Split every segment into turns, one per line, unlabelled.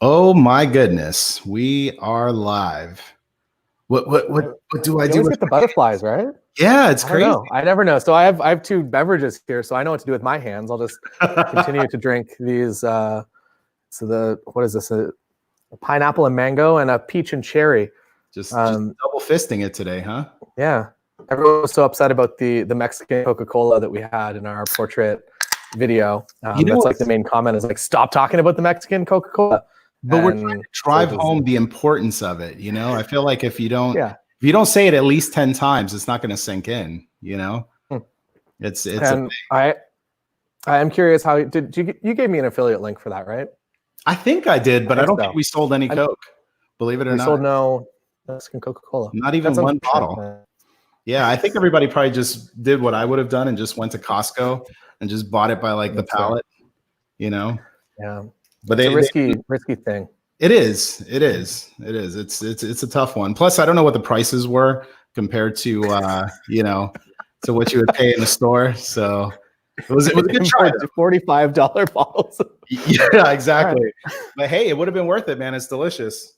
Oh my goodness, we are live. What do I
You
do
always
with
get the butterflies, right?
Yeah, it's
I don't
crazy.
know. I never know. So I have two beverages here, so I know what to do with my hands. I'll just continue to drink these. What is this? A pineapple and mango and a peach and cherry.
Just double fisting it today, huh?
Yeah. Everyone was so upset about the Mexican Coca-Cola that we had in our portrait video. That's like the main comment is like, stop talking about the Mexican Coca-Cola.
But we're trying to drive home the importance of it. I feel like if you don't say it at least 10 times, it's not going to sink in. It's.
And I am curious how did you gave me an affiliate link for that, right?
I think I did, but I don't think we sold any Coke. Believe it or not,
we sold no Mexican Coca-Cola.
Not even one bottle. Yeah, I think everybody probably just did what I would have done and just went to Costco and just bought it by like the pallet.
Yeah.
But
it's a risky thing.
It is. It's a tough one. Plus, I don't know what the prices were compared to to what you would pay in the store. So it was a good try.
$45 bottles.
Yeah, exactly. Right. But hey, it would have been worth it, man. It's delicious.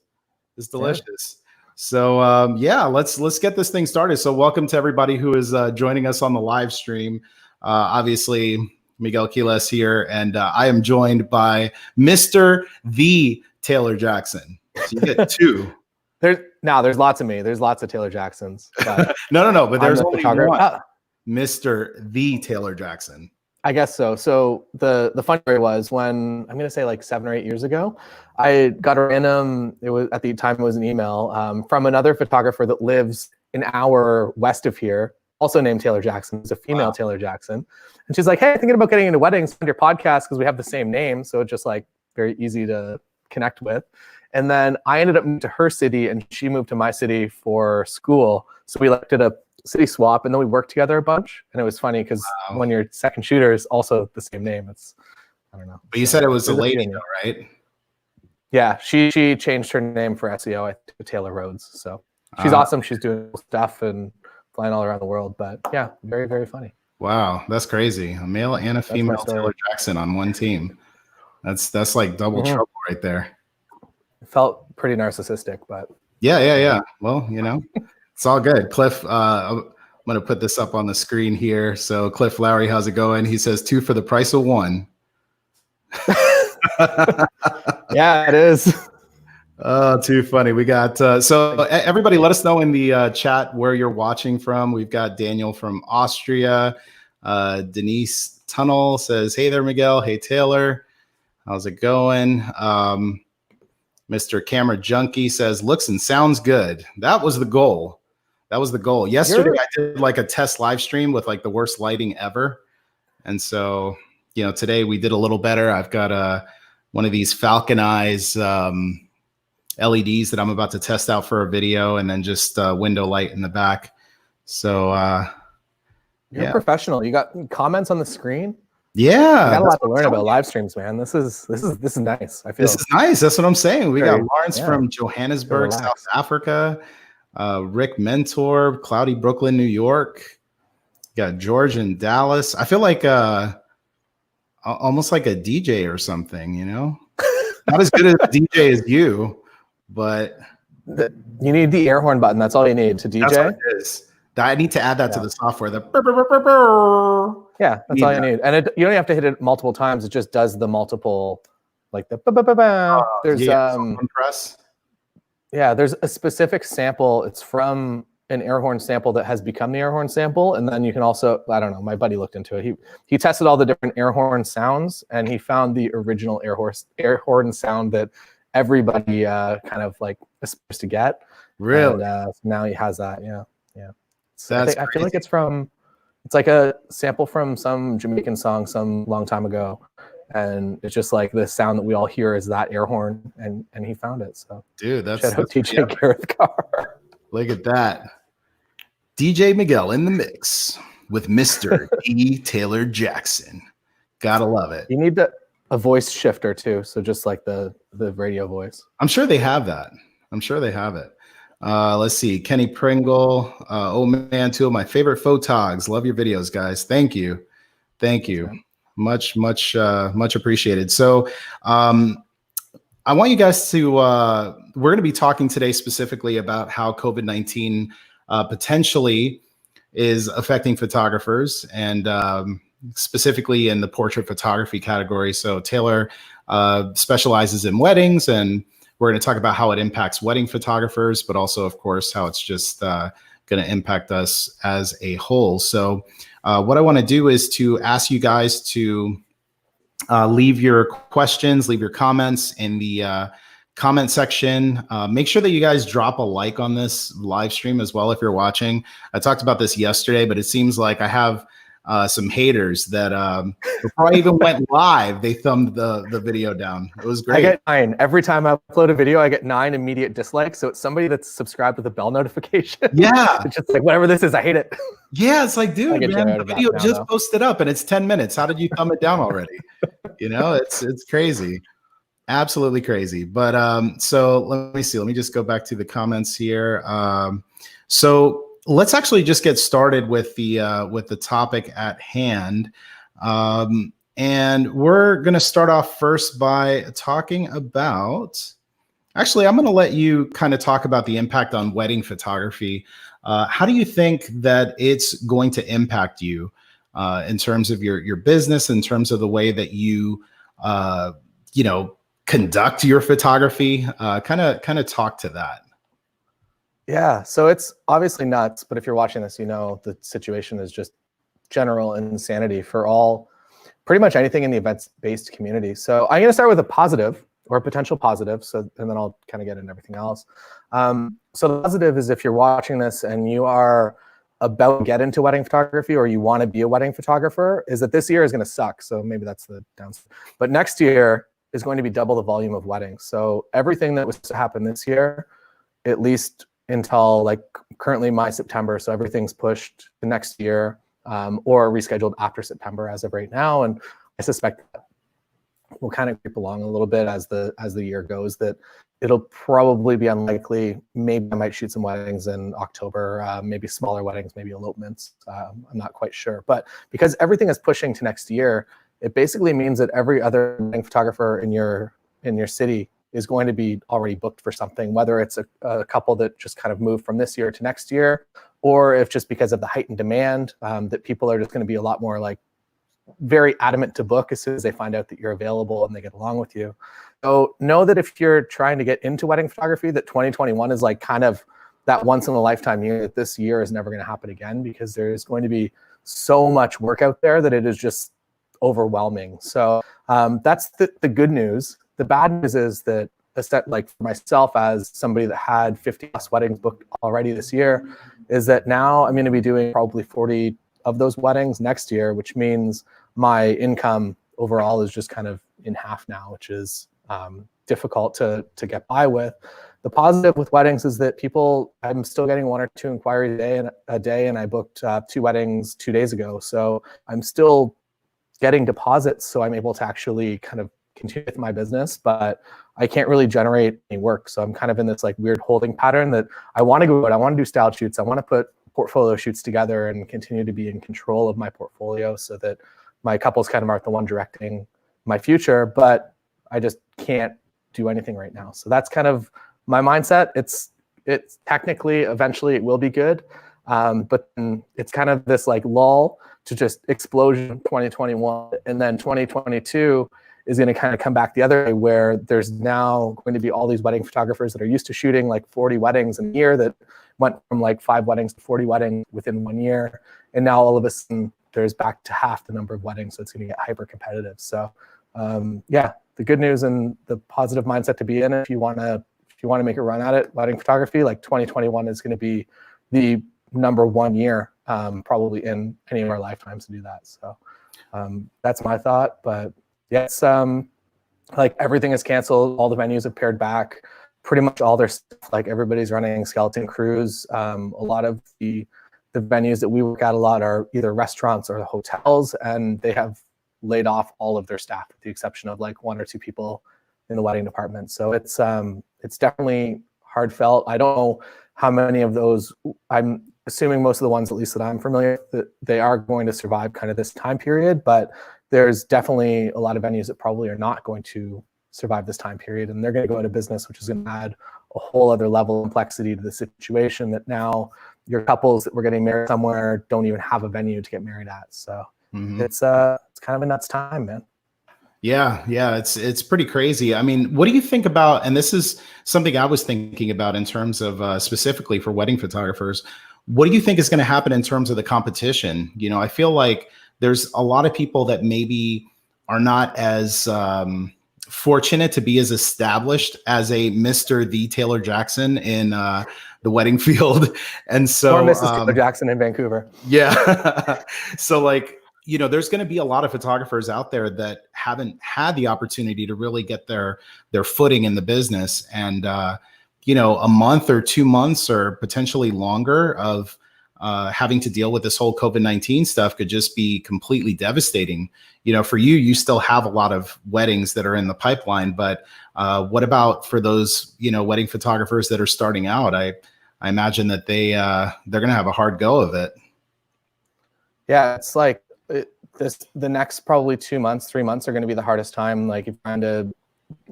It's delicious. Yeah. So let's get this thing started. So welcome to everybody who is joining us on the live stream. Obviously, Miguel Quiles here, and I am joined by Mr. The Taylor Jackson. So you get two.
There's lots of me. There's lots of Taylor Jacksons. But
no. But there's only one. Mr. The Taylor Jackson.
I guess so. So the funny story was when I'm going to say like 7 or 8 years ago, I got a random. It was at the time it was an email from another photographer that lives an hour west of here, also named Taylor Jackson. It's a female Taylor Jackson, and she's like, "Hey, thinking about getting into weddings on your podcast because we have the same name, so it's just like very easy to connect with." And then I ended up moving to her city, and she moved to my city for school. So we did a city swap, and then we worked together a bunch. And it was funny because when your second shooter is also the same name, I don't know.
But you said it was a lady, though, right?
Yeah, she changed her name for SEO to Taylor Rhodes. So she's awesome. She's doing stuff and flying all around the world. But yeah, very, very funny.
Wow, that's crazy. A male and a female Taylor Jackson on one team. That's like double trouble right there.
It felt pretty narcissistic, but
yeah. Well, it's all good. Cliff, I'm going to put this up on the screen here. So Cliff Lowry, how's it going? He says 2 for the price of 1.
Yeah, it is.
Oh, too funny. We got so everybody let us know in the chat where you're watching from. We've got Daniel from Austria. Denise Tunnel says, hey there, Miguel. Hey, Taylor. How's it going? Mr. Camera Junkie says, looks and sounds good. That was the goal. Yesterday, I did like a test live stream with like the worst lighting ever. And so, today we did a little better. I've got one of these Falcon Eyes LEDs that I'm about to test out for a video, and then just window light in the back. So
you're a professional. You got comments on the screen.
Yeah,
I got a lot to learn about live streams, man. This is nice. I feel
this is nice. That's what I'm saying. We got Lawrence from Johannesburg, South Africa. Rick Mentor, Cloudy Brooklyn, New York. Got George in Dallas. I feel like almost like a DJ or something. Not as good as a DJ as you, but
you need the air horn button. That's all you need to DJ.
That's what it is. I need to add that to the software.
Yeah, that's all you need. And you don't have to hit it multiple times. It just does the multiple, like the there's
press.
Yeah, there's a specific sample. It's from an air horn sample that has become the air horn sample. And then you can also, I don't know, my buddy looked into it. He tested all the different air horn sounds, and he found the original air horn sound that everybody kind of like aspires to get.
Really?
And, so now he has that. Yeah.
So
I feel like it's like a sample from some Jamaican song some long time ago. And it's just like the sound that we all hear is that air horn, and he found it. So,
dude, that's
DJ Gareth Carr.
Look at that, DJ Miguel in the mix with Mr. E. Taylor Jackson. Gotta love it.
You need a voice shifter too, so just like the radio voice.
I'm sure they have that. Let's see, Kenny Pringle. Oh man, 2 of my favorite photogs. Love your videos, guys. Thank you. Much appreciated. So I I want you guys to, we're going to be talking today specifically about how COVID-19 potentially is affecting photographers, and specifically in the portrait photography category. So Taylor specializes in weddings, and we're going to talk about how it impacts wedding photographers, but also, of course, how it's just going to impact us as a whole. So what I want to do is to ask you guys to leave your questions, leave your comments in the comment section. Make sure that you guys drop a like on this live stream as well if you're watching. I talked about this yesterday, but it seems like I have some haters that before I even went live, they thumbed the video down. It was great.
I get 9. Every time I upload a video, I get 9 immediate dislikes. So it's somebody that's subscribed with a bell notification.
Yeah.
It's just like, whatever this is, I hate it.
Yeah, it's like, dude, man, the video
now,
just posted up and it's 10 minutes. How did you thumb it down already? You know, it's crazy. Absolutely crazy. But so let me see. Let me just go back to the comments here. So let's actually just get started with the topic at hand. And we're going to start off first by talking about, actually, I'm going to let you kind of talk about the impact on wedding photography. How do you think that it's going to impact you in terms of your business, in terms of the way that you, you know, conduct your photography? Kind of talk to that.
Yeah, so it's obviously nuts, but if you're watching this, you know the situation is just general insanity for all, pretty much anything in the events-based community. So I'm going to start with a positive or a potential positive, so and then I'll kind of get into everything else. So the positive is if you're watching this and you are about to get into wedding photography or you want to be a wedding photographer, is that this year is going to suck. So maybe that's the downside. But next year is going to be double the volume of weddings. So everything that was to happen this year, at least until like currently my September, so everything's pushed to next year or rescheduled after September as of right now. And I suspect that will kind of creep along a little bit as the year goes, that it'll probably be unlikely. Maybe I might shoot some weddings in October, maybe smaller weddings, maybe elopements. I'm not quite sure. But because everything is pushing to next year, it basically means that every other wedding photographer in your city is going to be already booked for something, whether it's a couple that just kind of moved from this year to next year, or if just because of the heightened demand that people are just going to be a lot more like very adamant to book as soon as they find out that you're available and they get along with you. So know that if you're trying to get into wedding photography, that 2021 is like kind of that once in a lifetime year, that this year is never going to happen again, because there's going to be so much work out there that it is just overwhelming. So that's the good news. The bad news is that, like for myself as somebody that had 50 plus weddings booked already this year, is that now I'm going to be doing probably 40 of those weddings next year, which means my income overall is just kind of in half now, which is difficult to get by with. The positive with weddings is that I'm still getting 1 or 2 inquiries a day, and I booked 2 weddings 2 days ago. So I'm still getting deposits, so I'm able to actually kind of continue with my business, but I can't really generate any work. So I'm kind of in this like weird holding pattern that I want to go out, I want to do style shoots, I want to put portfolio shoots together and continue to be in control of my portfolio so that my couples kind of are the one directing my future, but I just can't do anything right now. So that's kind of my mindset. It's technically, eventually it will be good. But it's kind of this like lull to just explosion 2021. And then 2022 is going to kind of come back the other way, where there's now going to be all these wedding photographers that are used to shooting like 40 weddings in a year that went from like 5 weddings to 40 weddings within 1 year. And now all of a sudden there's back to half the number of weddings. So it's going to get hyper competitive. So yeah, the good news and the positive mindset to be in, if you want to make a run at it, wedding photography, like 2021 is going to be the #1 year probably in any of our lifetimes to do that. So that's my thought. But yes, like everything is canceled. All the venues have pared back. Pretty much all their stuff, like everybody's running skeleton crews. A lot of the venues that we work at a lot are either restaurants or hotels, and they have laid off all of their staff with the exception of like 1 or 2 people in the wedding department. So it's definitely hard felt. I don't know how many of those, I'm assuming most of the ones, at least that I'm familiar with, that they are going to survive kind of this time period, but there's definitely a lot of venues that probably are not going to survive this time period. And they're going to go into business, which is going to add a whole other level of complexity to the situation that now your couples that were getting married somewhere don't even have a venue to get married at. So it's kind of a nuts time, man.
Yeah, it's pretty crazy. I mean, what do you think about, and this is something I was thinking about in terms of specifically for wedding photographers, what do you think is going to happen in terms of the competition? You know, I feel like there's a lot of people that maybe are not as fortunate to be as established as a Mr. The Taylor Jackson in the wedding field. And so,
or Mrs. Taylor Jackson in Vancouver.
Yeah. So like, you know, there's going to be a lot of photographers out there that haven't had the opportunity to really get their footing in the business. And, you know, a month or 2 months or potentially longer of having to deal with this whole COVID-19 stuff could just be completely devastating. You know, for you, you still have a lot of weddings that are in the pipeline, but what about for those, you know, wedding photographers that are starting out? I imagine that they're going to have a hard go of it.
Yeah, it's like the next probably 2 months, 3 months are going to be the hardest time. Like if you're trying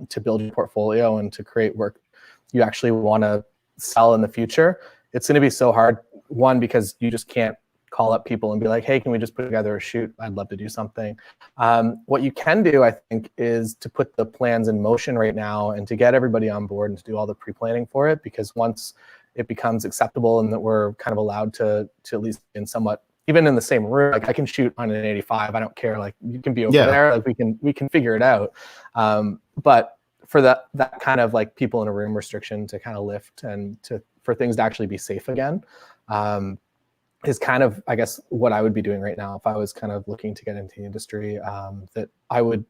to build your portfolio and to create work you actually want to sell in the future, it's going to be so hard. One, because you just can't call up people and be like, hey, can we just put together a shoot? I'd love to do something. What you can do, I think, is to put the plans in motion right now and to get everybody on board and to do all the pre-planning for it. Because once it becomes acceptable and that we're kind of allowed to at least in somewhat, even in the same room, like I can shoot on an 85. I don't care. Like you can be over there. Like we can figure it out. But for that kind of like people in a room restriction to kind of lift and for things to actually be safe again, is kind of, I guess, what I would be doing right now if I was kind of looking to get into the industry. That I would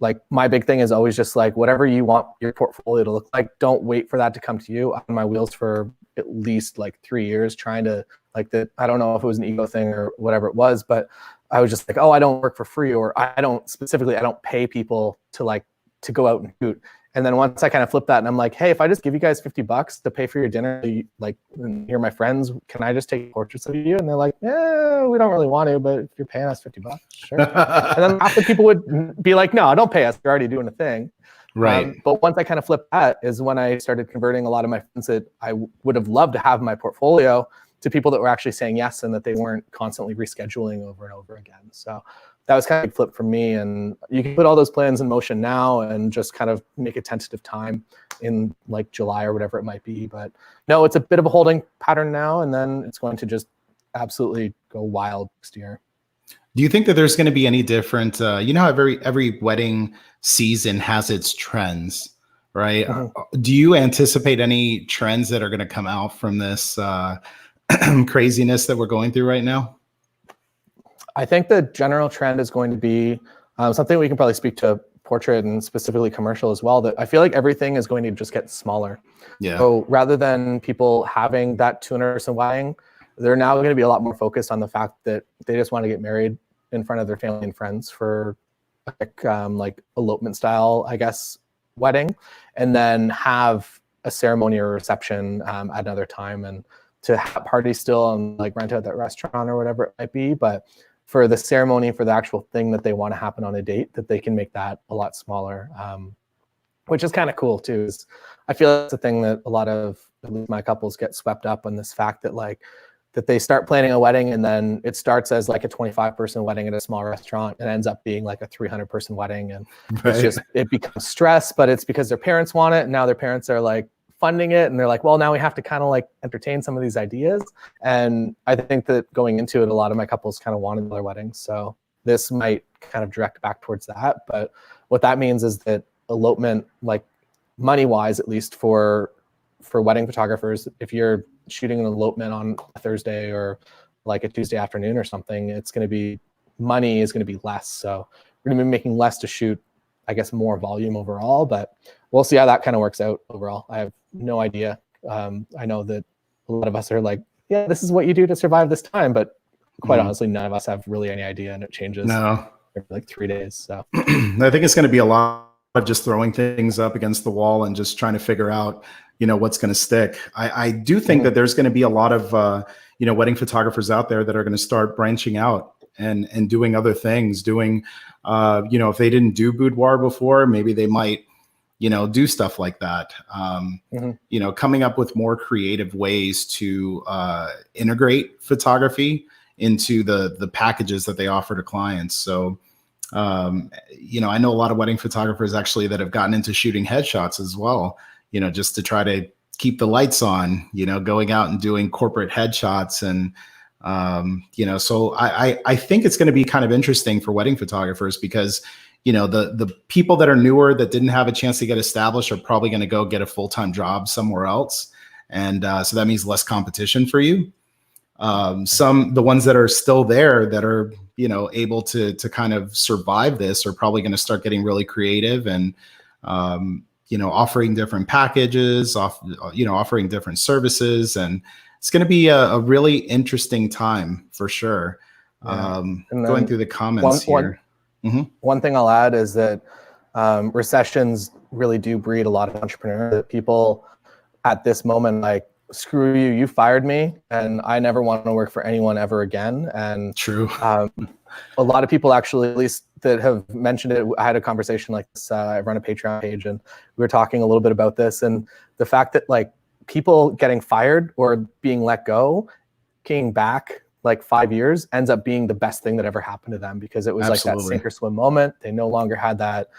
like, my big thing is always just like, whatever you want your portfolio to look like, don't wait for that to come to you. I'm on my wheels for at least like 3 years trying to like that. I don't know if it was an ego thing or whatever it was, but I was just like, oh, I don't work for free, or I don't pay people to go out and shoot. And then once I kind of flip that and I'm like, hey, if I just give you guys $50 to pay for your dinner, like you're my friends, can I just take portraits of you? And they're like, yeah, we don't really want to, but if you're paying us $50, sure. And then half the people would be like, no, don't pay us. You're already doing a thing.
Right.
But once I kind of flipped that is when I started converting a lot of my friends that I would have loved to have in my portfolio to people that were actually saying yes and that they weren't constantly rescheduling over and over again. So that was kind of a flip for me. And you can put all those plans in motion now and just kind of make a tentative time in like July or whatever it might be. But no, it's a bit of a holding pattern now, and then it's going to just absolutely go wild next year.
Do you think that there's going to be any different, you know how every wedding season has its trends, right? Mm-hmm. Do you anticipate any trends that are going to come out from this craziness that we're going through right now?
I think the general trend is going to be something we can probably speak to portrait and specifically commercial as well, that I feel like everything is going to just get smaller. Yeah. So rather than people having that 200-person wedding, they're now going to be a lot more focused on the fact that they just want to get married in front of their family and friends for like elopement style, I guess, wedding, and then have a ceremony or reception at another time, and to have parties still and like rent out that restaurant or whatever it might be. But for the ceremony, for the actual thing that they want to happen on a date, that they can make that a lot smaller, which is kind of cool too. Is I feel that's a thing that a lot of at least my couples get swept up on, this fact that like that they start planning a wedding and then it starts as like a 25-person wedding at a small restaurant and ends up being like a 300-person wedding, and it's just, it becomes stress, but it's because their parents want it, and now their parents are like funding it, and they're like, well, now we have to kind of like entertain some of these ideas. And I think that going into it, a lot of my couples kind of wanted their weddings, so this might kind of direct back towards that. But what that means is that elopement, like money-wise, at least for wedding photographers, if you're shooting an elopement on a Thursday or like a Tuesday afternoon or something, it's going to be, money is going to be less. So we're going to be making less to shoot, I guess, more volume overall, but we'll see how that kind of works out overall. I have no idea. I know that a lot of us are like, yeah, this is what you do to survive this time, but quite honestly, none of us have really any idea, and it changes every like 3 days. So
I think it's going to be a lot of just throwing things up against the wall and just trying to figure out, you know, what's going to stick. I do think that there's going to be a lot of, you know, wedding photographers out there that are going to start branching out and doing other things, doing, you know, if they didn't do boudoir before, maybe they might, do stuff like that. Coming up with more creative ways to integrate photography into the packages that they offer to clients. So, I know a lot of wedding photographers actually that have gotten into shooting headshots as well, just to try to keep the lights on, going out and doing corporate headshots. And, so I think it's going to be kind of interesting for wedding photographers because, the people that are newer that didn't have a chance to get established are probably going to go get a full-time job somewhere else. And so that means less competition for you. The ones that are still there that are, able to kind of survive this are probably going to start getting really creative and, offering different packages, offering different services. And it's going to be a really interesting time for sure.
Yeah.
Going through the comments here.
One thing I'll add is that recessions really do breed a lot of entrepreneurs. That people at this moment, like, screw you, you fired me, and I never want to work for anyone ever again. And
true.
A lot of people actually, at least that have mentioned it. I had a conversation like this. I run a Patreon page, and we were talking a little bit about this and the fact that like people getting fired or being let go, came back like 5 years ends up being the best thing that ever happened to them because it was
Absolutely.
like that sink or swim moment. They no longer had that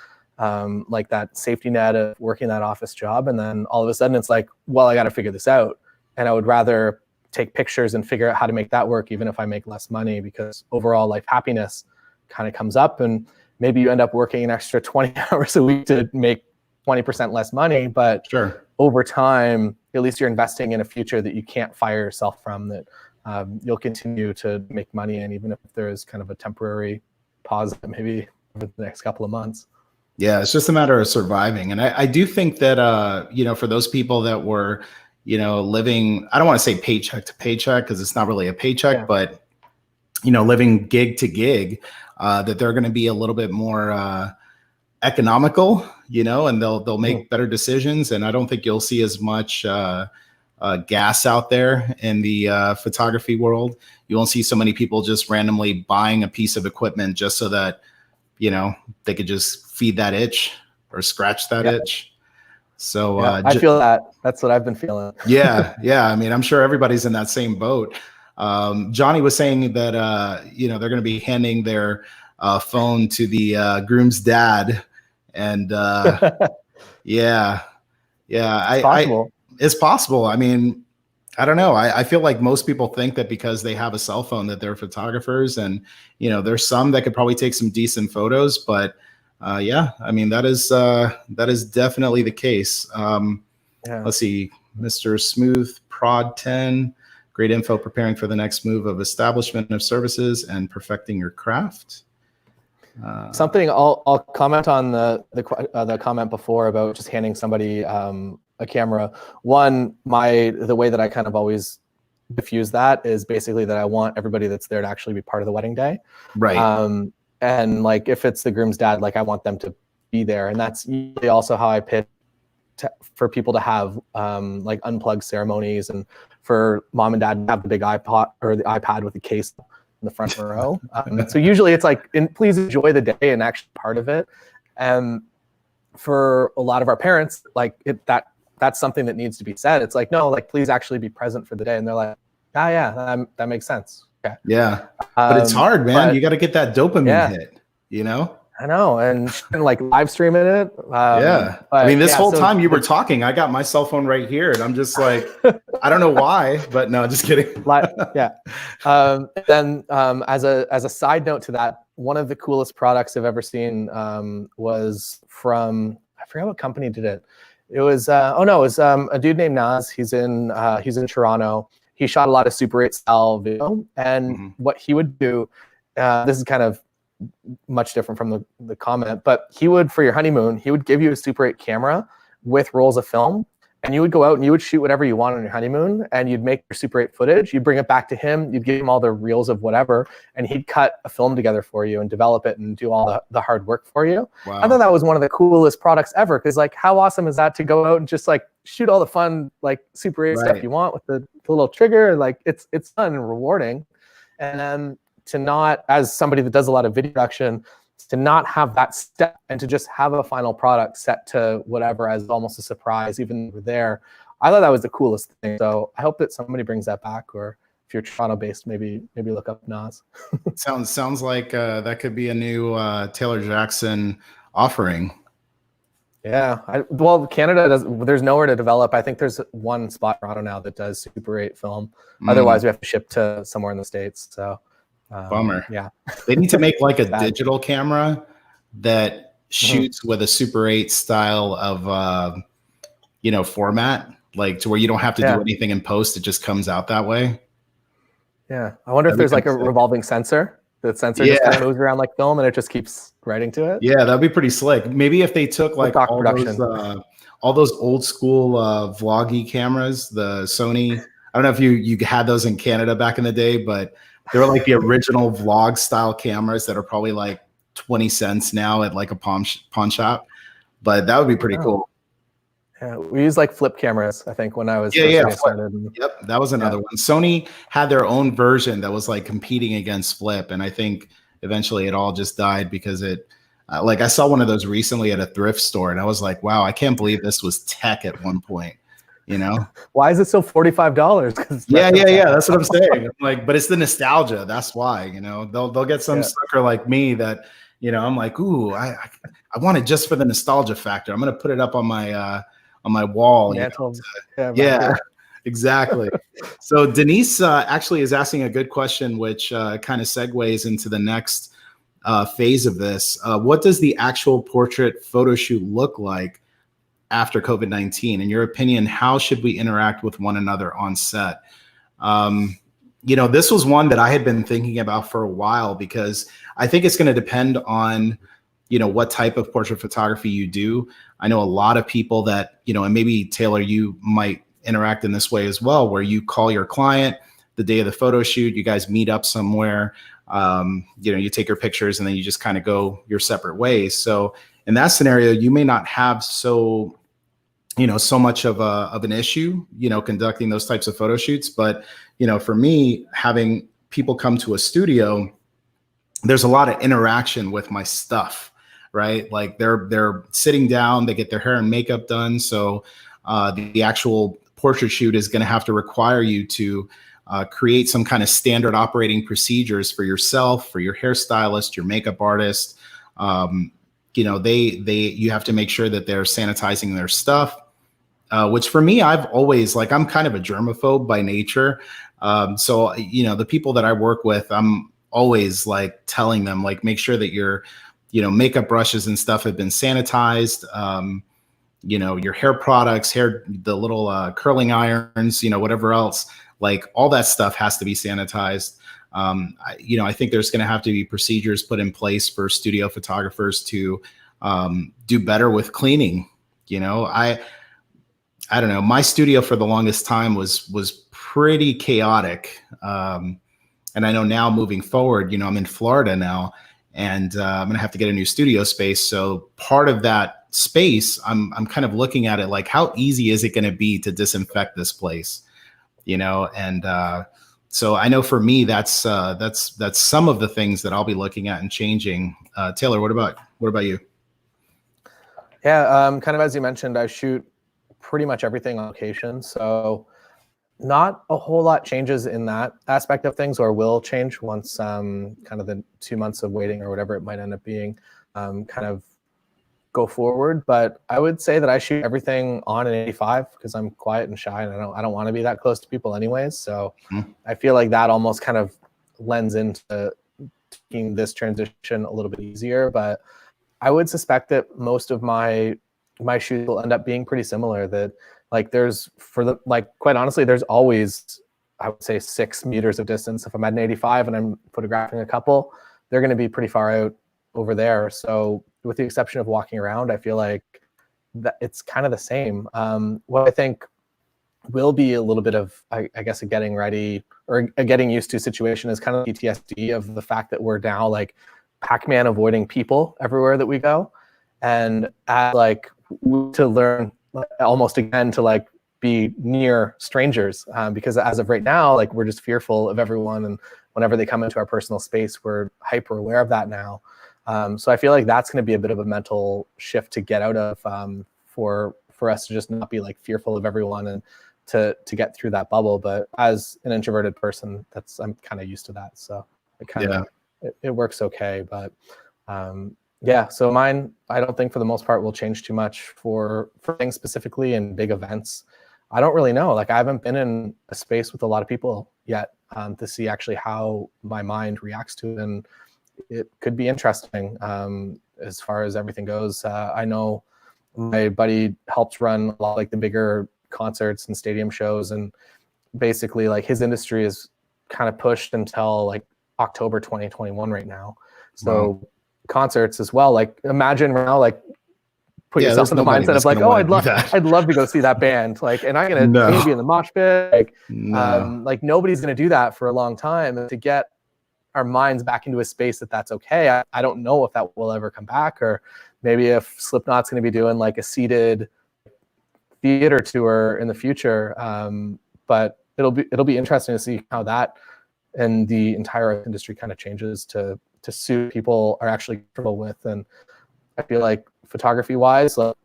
like that safety net of working that office job. And then all of a sudden it's like, well, I got to figure this out. And I would rather take pictures and figure out how to make that work, even if I make less money, because overall life happiness kind of comes up. And maybe you end up working an extra 20 hours a week to make 20% less money. But
sure, over
time, at least you're investing in a future that you can't fire yourself from, that you'll continue to make money in, even if there is kind of a temporary pause maybe over the next couple of months.
Yeah, it's just a matter of surviving. And I do think that, for those people that were, living, I don't want to say paycheck to paycheck because it's not really a paycheck, but, living gig to gig, that they're going to be a little bit more economical, and they'll make better decisions. And I don't think you'll see as much gas out there in the photography world. You won't see so many people just randomly buying a piece of equipment just so that, they could just feed that itch or scratch that itch. So
I feel that. That's what I've been feeling.
Yeah. I mean, I'm sure everybody's in that same boat. Johnny was saying that, they're going to be handing their phone to the groom's dad. And it's possible. I mean, I don't know. I feel like most people think that because they have a cell phone that they're photographers, and there's some that could probably take some decent photos, but I mean that is definitely the case. Let's see, Mr. Smooth Prod 10, great info preparing for the next move of establishment of services and perfecting your craft.
Something I'll comment on the comment before about just handing somebody a camera. One, the way that I kind of always diffuse that is basically that I want everybody that's there to actually be part of the wedding day.
Right.
And like if it's the groom's dad, like I want them to be there. And that's usually also how I pitch for people to have like unplugged ceremonies, and for mom and dad to have the big iPod or the iPad with the case in the front row. So usually it's like, please enjoy the day and actually part of it. And for a lot of our parents, like that's something that needs to be said. It's like, no, like please actually be present for the day. And they're like, that makes sense. Okay.
Yeah. But it's hard, man. You got to get that dopamine hit,
I know. And like live streaming it.
But, I mean, this whole time you were talking, I got my cell phone right here and I'm just like, I don't know why, but no, just kidding.
Then as a side note to that, one of the coolest products I've ever seen was from, I forgot what company did it. It was a dude named Naz. He's in Toronto. He shot a lot of Super 8 style video, and what he would do, this is kind of much different from the comment, but he would, for your honeymoon, he would give you a Super 8 camera with rolls of film, and you would go out and you would shoot whatever you want on your honeymoon, and you'd make your Super 8 footage, you'd bring it back to him, you'd give him all the reels of whatever, and he'd cut a film together for you and develop it and do all the hard work for you.
Wow.
I thought that was one of the coolest products ever, because like how awesome is that to go out and just like shoot all the fun like Super 8 stuff you want with the little trigger. Like it's fun and rewarding. And to not, as somebody that does a lot of video production, to not have that step and to just have a final product set to whatever as almost a surprise, even if we're there. I thought that was the coolest thing. So I hope that somebody brings that back, or if you're Toronto based, maybe look up Nas.
Sounds like that could be a new Taylor Jackson offering.
Yeah, well, Canada does. There's nowhere to develop. I think there's one spot in Toronto now that does Super 8 film. Otherwise, we have to ship to somewhere in the States. So,
bummer.
Yeah,
They need to make like a digital camera that shoots with a Super 8 style of format, like to where you don't have to do anything in post. It just comes out that way.
Yeah, I wonder if there's like a revolving sensor. The sensor just kind of moves around like film, and it just keeps writing to it.
Yeah, that'd be pretty slick. Maybe if they took like all those old school vloggy cameras, the Sony. I don't know if you had those in Canada back in the day, but they were like the original vlog style cameras that are probably like 20 cents now at like a pawn shop. But that would be pretty cool.
Yeah, we use like flip cameras, I think, when I was
first started. Yep, that was another one. Sony had their own version that was like competing against flip, and I think eventually it all just died because it. Like I saw one of those recently at a thrift store, and I was like, "Wow, I can't believe this was tech at one point." You know,
why is it still $45?
Yeah. That's what I'm saying. I'm like, but it's the nostalgia. That's why. You know, they'll get some sucker like me that I'm like, ooh, I want it just for the nostalgia factor. I'm gonna put it up on my wall. Yeah, exactly. So Denise actually is asking a good question, which kind of segues into the next phase of this. What does the actual portrait photo shoot look like after COVID-19? In your opinion, how should we interact with one another on set? This was one that I had been thinking about for a while, because I think it's going to depend on what type of portrait photography you do. I know a lot of people that, and maybe Taylor, you might interact in this way as well, where you call your client the day of the photo shoot, you guys meet up somewhere, you take your pictures and then you just kind of go your separate ways. So in that scenario, you may not have so much of an issue, conducting those types of photo shoots. But, for me, having people come to a studio, there's a lot of interaction with my stuff. Right? Like they're sitting down, they get their hair and makeup done. So the actual portrait shoot is going to have to require you to create some kind of standard operating procedures for yourself, for your hairstylist, your makeup artist. You have to make sure that they're sanitizing their stuff, which for me, I've always I'm kind of a germaphobe by nature. So, the people that I work with, I'm always telling them make sure that your makeup brushes and stuff have been sanitized. Your hair products, the little curling irons, whatever else, all that stuff has to be sanitized. I think there's going to have to be procedures put in place for studio photographers to do better with cleaning. I don't know. My studio for the longest time was pretty chaotic. And I know now moving forward, I'm in Florida now, and I'm going to have to get a new studio space. So part of that space, I'm kind of looking at it like, how easy is it going to be to disinfect this place? And so I know for me, that's some of the things that I'll be looking at and changing. Taylor, what about you?
Yeah, kind of as you mentioned, I shoot pretty much everything on location. So not a whole lot changes in that aspect of things, or will change once kind of the 2 months of waiting or whatever it might end up being kind of go forward. But I would say that I shoot everything on an 85 because I'm quiet and shy, and I don't want to be that close to people anyways. So I feel like that almost kind of lends into making this transition a little bit easier. But I would suspect that most of my shoots will end up being pretty similar. That quite honestly, there's always, I would say, 6 meters of distance. If I'm at an 85 and I'm photographing a couple, they're going to be pretty far out over there. So with the exception of walking around, I feel like that it's kind of the same. What I think will be a little bit of, I guess, a getting ready or a getting used to situation is kind of PTSD of the fact that we're now Pac-Man avoiding people everywhere that we go. And to learn almost again to be near strangers, because as of right now, we're just fearful of everyone, and whenever they come into our personal space, we're hyper aware of that now. So I feel like that's going to be a bit of a mental shift to get out of, for us to just not be like fearful of everyone and to get through that bubble. But as an introverted person, I'm kind of used to that. So it kind of, it works okay. But yeah, so mine, I don't think for the most part will change too much for things specifically in big events. I don't really know. Like I haven't been in a space with a lot of people yet to see actually how my mind reacts to it. And it could be interesting as far as everything goes. I know my buddy helps run a lot like the bigger concerts and stadium shows, and basically like his industry is kind of pushed until like October 2021 right now. So concerts as well. Like imagine now, like put yourself in the mindset of like, oh, I'd love to go see that band. Like, and I'm gonna be in the mosh pit. Like, like nobody's gonna do that for a long time. And to get our minds back into a space that's okay. I don't know if that will ever come back, or maybe if Slipknot's going to be doing like a seated theater tour in the future. But it'll be interesting to see how that and the entire industry kind of changes to suit people are actually comfortable with. And I feel like photography wise, like,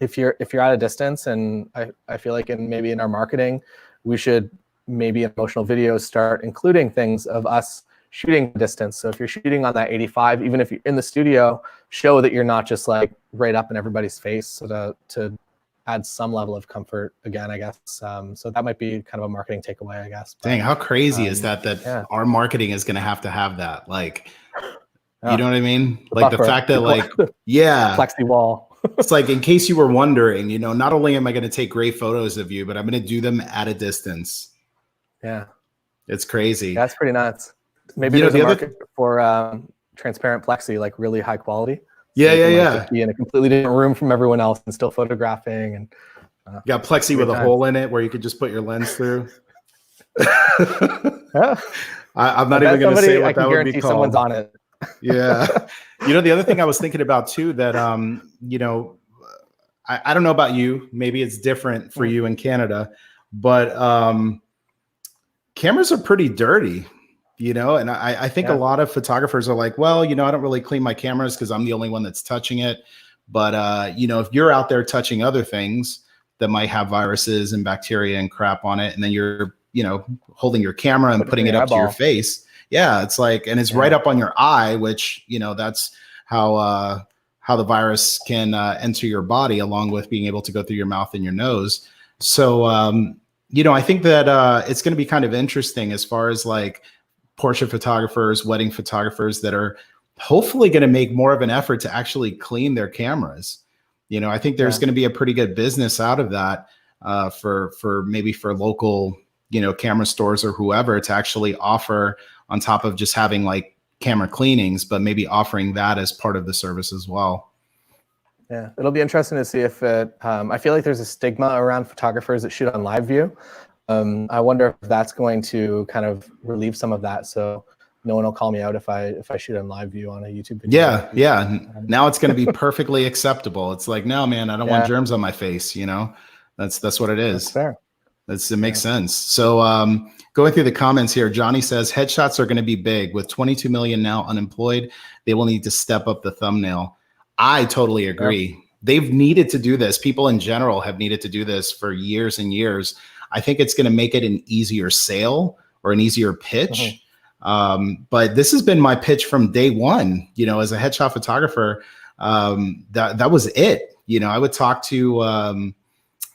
if you're at a distance, and I feel like maybe in our marketing, we should maybe in emotional videos start including things of us shooting distance. So if you're shooting on that 85, even if you're in the studio, show that you're not just like right up in everybody's face, so to add some level of comfort again, I guess. So that might be kind of a marketing takeaway, I guess. But,
dang, how crazy is that our marketing is going to have that, like, you know what I mean? Like the fact that like,
plexi wall.
It's like, in case you were wondering, you know, not only am I going to take great photos of you, but I'm going to do them at a distance.
Yeah.
It's crazy.
That's pretty nuts. Maybe there's a market for transparent plexi, like really high quality.
So yeah.
Be in a completely different room from everyone else and still photographing. And
you got plexi with a hole in it where you could just put your lens through. I'm not even going to say what that would be called.
Someone's on it.
Yeah. You know, the other thing I was thinking about too, that, you know, I don't know about you, maybe it's different for you in Canada, but cameras are pretty dirty. You know, and I think a lot of photographers are like, well, you know, I don't really clean my cameras because I'm the only one that's touching it. But, you know, if you're out there touching other things that might have viruses and bacteria and crap on it, and then you're, you know, holding your camera and putting it up to your face. Yeah, it's like, and it's right up on your eye, which, you know, that's how the virus can enter your body, along with being able to go through your mouth and your nose. So, you know, I think that it's going to be kind of interesting as far as like portrait photographers, wedding photographers that are hopefully going to make more of an effort to actually clean their cameras. You know, I think there's going to be a pretty good business out of that for maybe for local, you know, camera stores or whoever to actually offer, on top of just having like camera cleanings, but maybe offering that as part of the service as well.
Yeah, it'll be interesting to see if it, I feel like there's a stigma around photographers that shoot on live view. I wonder if that's going to kind of relieve some of that, so no one will call me out if I shoot on live view on a YouTube video.
Yeah. Now it's going to be perfectly acceptable. It's like, no, man, I don't want germs on my face. You know, that's what it is.
That's fair.
It makes sense. So going through the comments here, Johnny says headshots are going to be big. With 22 million now unemployed, they will need to step up the thumbnail. I totally agree. Yeah. They've needed to do this. People in general have needed to do this for years and years. I think it's going to make it an easier sale or an easier pitch. But this has been my pitch from day one, you know, as a headshot photographer. That was it. You know, I would talk to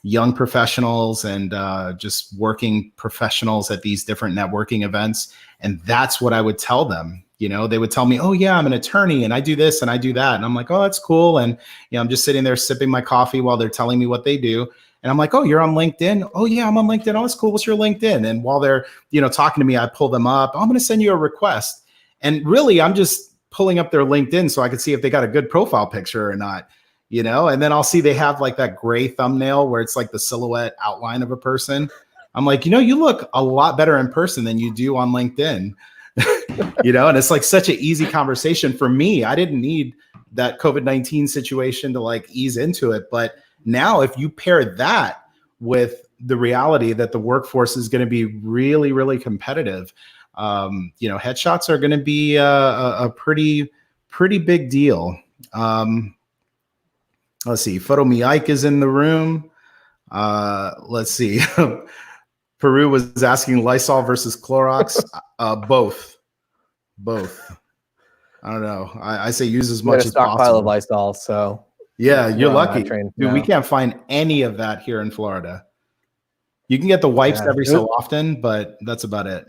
young professionals and just working professionals at these different networking events. And that's what I would tell them. You know, they would tell me, oh yeah, I'm an attorney and I do this and I do that. And I'm like, oh, that's cool. And, you know, I'm just sitting there sipping my coffee while they're telling me what they do. And I'm like, oh, you're on LinkedIn? Oh yeah, I'm on LinkedIn. Oh, that's cool. What's your LinkedIn? And while they're, you know, talking to me, I pull them up. Oh, I'm going to send you a request. And really, I'm just pulling up their LinkedIn so I can see if they got a good profile picture or not, you know, and then I'll see they have like that gray thumbnail where it's like the silhouette outline of a person. I'm like, you know, you look a lot better in person than you do on LinkedIn, you know, and it's like such an easy conversation for me. I didn't need that COVID-19 situation to like ease into it. But now if you pair that with the reality that the workforce is going to be really, really competitive, you know, headshots are going to be a pretty pretty big deal. Let's see. Photo Me Ike is in the room. Let's see. Peru was asking Lysol versus Clorox. Both. I don't know. I say use as much as
stockpile
possible.
of Lysol, so
yeah, you're lucky,
dude.
We can't find any of that here in Florida. You can get the wipes every so often, but that's about it.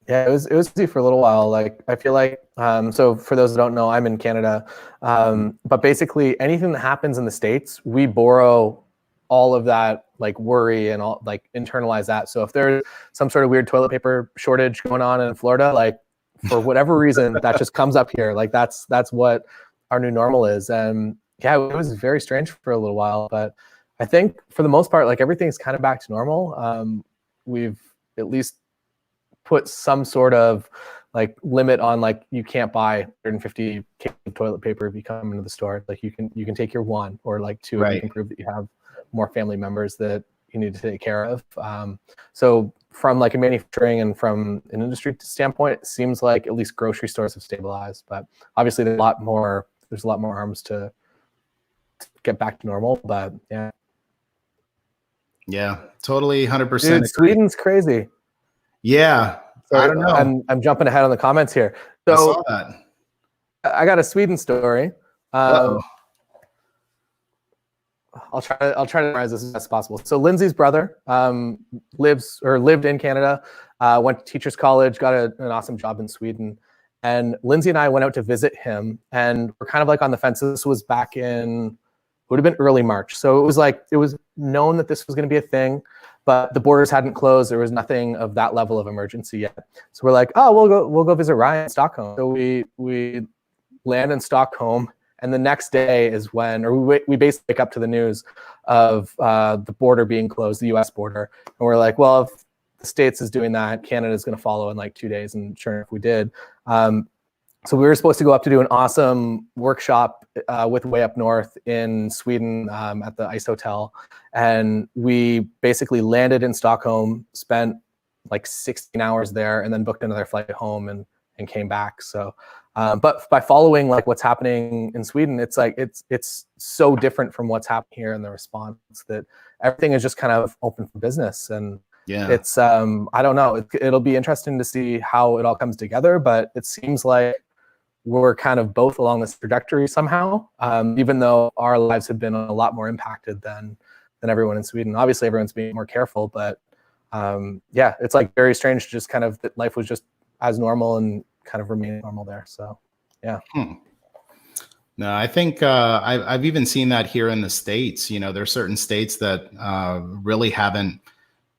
Yeah, it was easy for a little while. Like, I feel like, so for those that don't know, I'm in Canada, but basically anything that happens in the States, we borrow all of that, like, worry and all, like, internalize that. So if there's some sort of weird toilet paper shortage going on in Florida, like, for whatever reason, that just comes up here. Like, that's what our new normal is. And yeah, it was very strange for a little while, but I think for the most part, like, everything's kind of back to normal. We've at least put some sort of, like, limit on, like, you can't buy 150 cases of toilet paper if you come into the store. Like, you can take your one or like two, right, if you can prove that you have more family members that you need to take care of. So from, like, a manufacturing and from an industry standpoint, it seems like at least grocery stores have stabilized, but obviously there's a lot more arms to get back to normal. But
yeah, totally 100%.
Dude, Sweden's crazy.
Yeah,
sorry,
I don't know.
I'm jumping ahead on the comments here. So
I saw that.
I got a Sweden story. I'll try to summarize this as best as possible. So Lindsay's brother lived in Canada, went to teachers college, got an awesome job in Sweden. And Lindsay and I went out to visit him, and we're kind of like on the fence. This was back in, would have been early March. So it was known that this was going to be a thing, but the borders hadn't closed. There was nothing of that level of emergency yet. So we're like, oh, we'll go visit Ryan in Stockholm. So we land in Stockholm, and the next day is when, or we basically wake up to the news of the border being closed, the U.S. border, and we're like, well, if the States is doing that, Canada is going to follow in like 2 days, and sure enough, we did. So we were supposed to go up to do an awesome workshop with Way Up North in Sweden at the Ice Hotel. And we basically landed in Stockholm, spent like 16 hours there, and then booked another flight home and came back. So, but by following like what's happening in Sweden, it's like, it's so different from what's happening here in the response that everything is just kind of open for business. And yeah, it's, I don't know, it'll be interesting to see how it all comes together, but it seems like we're kind of both along this trajectory somehow, even though our lives have been a lot more impacted than everyone in Sweden. Obviously, everyone's being more careful, but yeah, it's like very strange, just kind of that life was just as normal and kind of remained normal there. So, yeah.
No, I think I've even seen that here in the States. You know, there are certain states that really haven't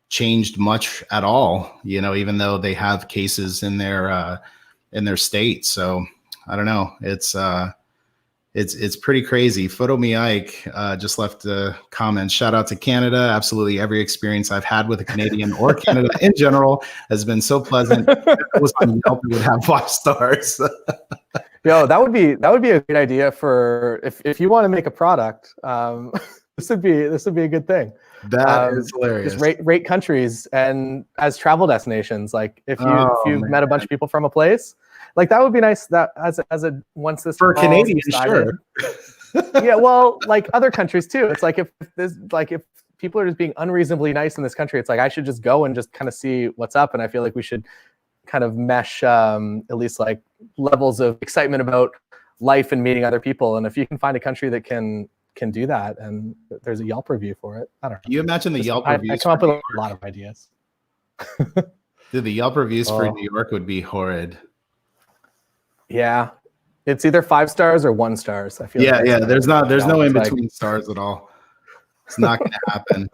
changed much at all. You know, even though they have cases in their state. So I don't know. It's pretty crazy. Photo Me Ike just left a comment. Shout out to Canada. Absolutely every experience I've had with a Canadian or Canada in general has been so pleasant. If it was on Yelp, it would have 5 stars.
Yo, that would be a great idea for if you want to make a product. This would be a good thing.
That is hilarious.
Just rate countries and as travel destinations. Like if you've met a bunch of people from a place, like that would be nice. That as a once this
for Canadians, sure.
Yeah, well, like other countries too. It's like if people are just being unreasonably nice in this country, it's like I should just go and just kind of see what's up. And I feel like we should kind of mesh at least like levels of excitement about life and meeting other people. And if you can find a country that can do that, and there's a Yelp review for it, I don't know.
You imagine the Yelp reviews?
I come up with a lot of ideas.
Dude, the Yelp reviews for New York would be horrid.
Yeah, it's either 5 stars or 1 stars. I feel.
Yeah. There's no in between stars at all. It's not going to happen.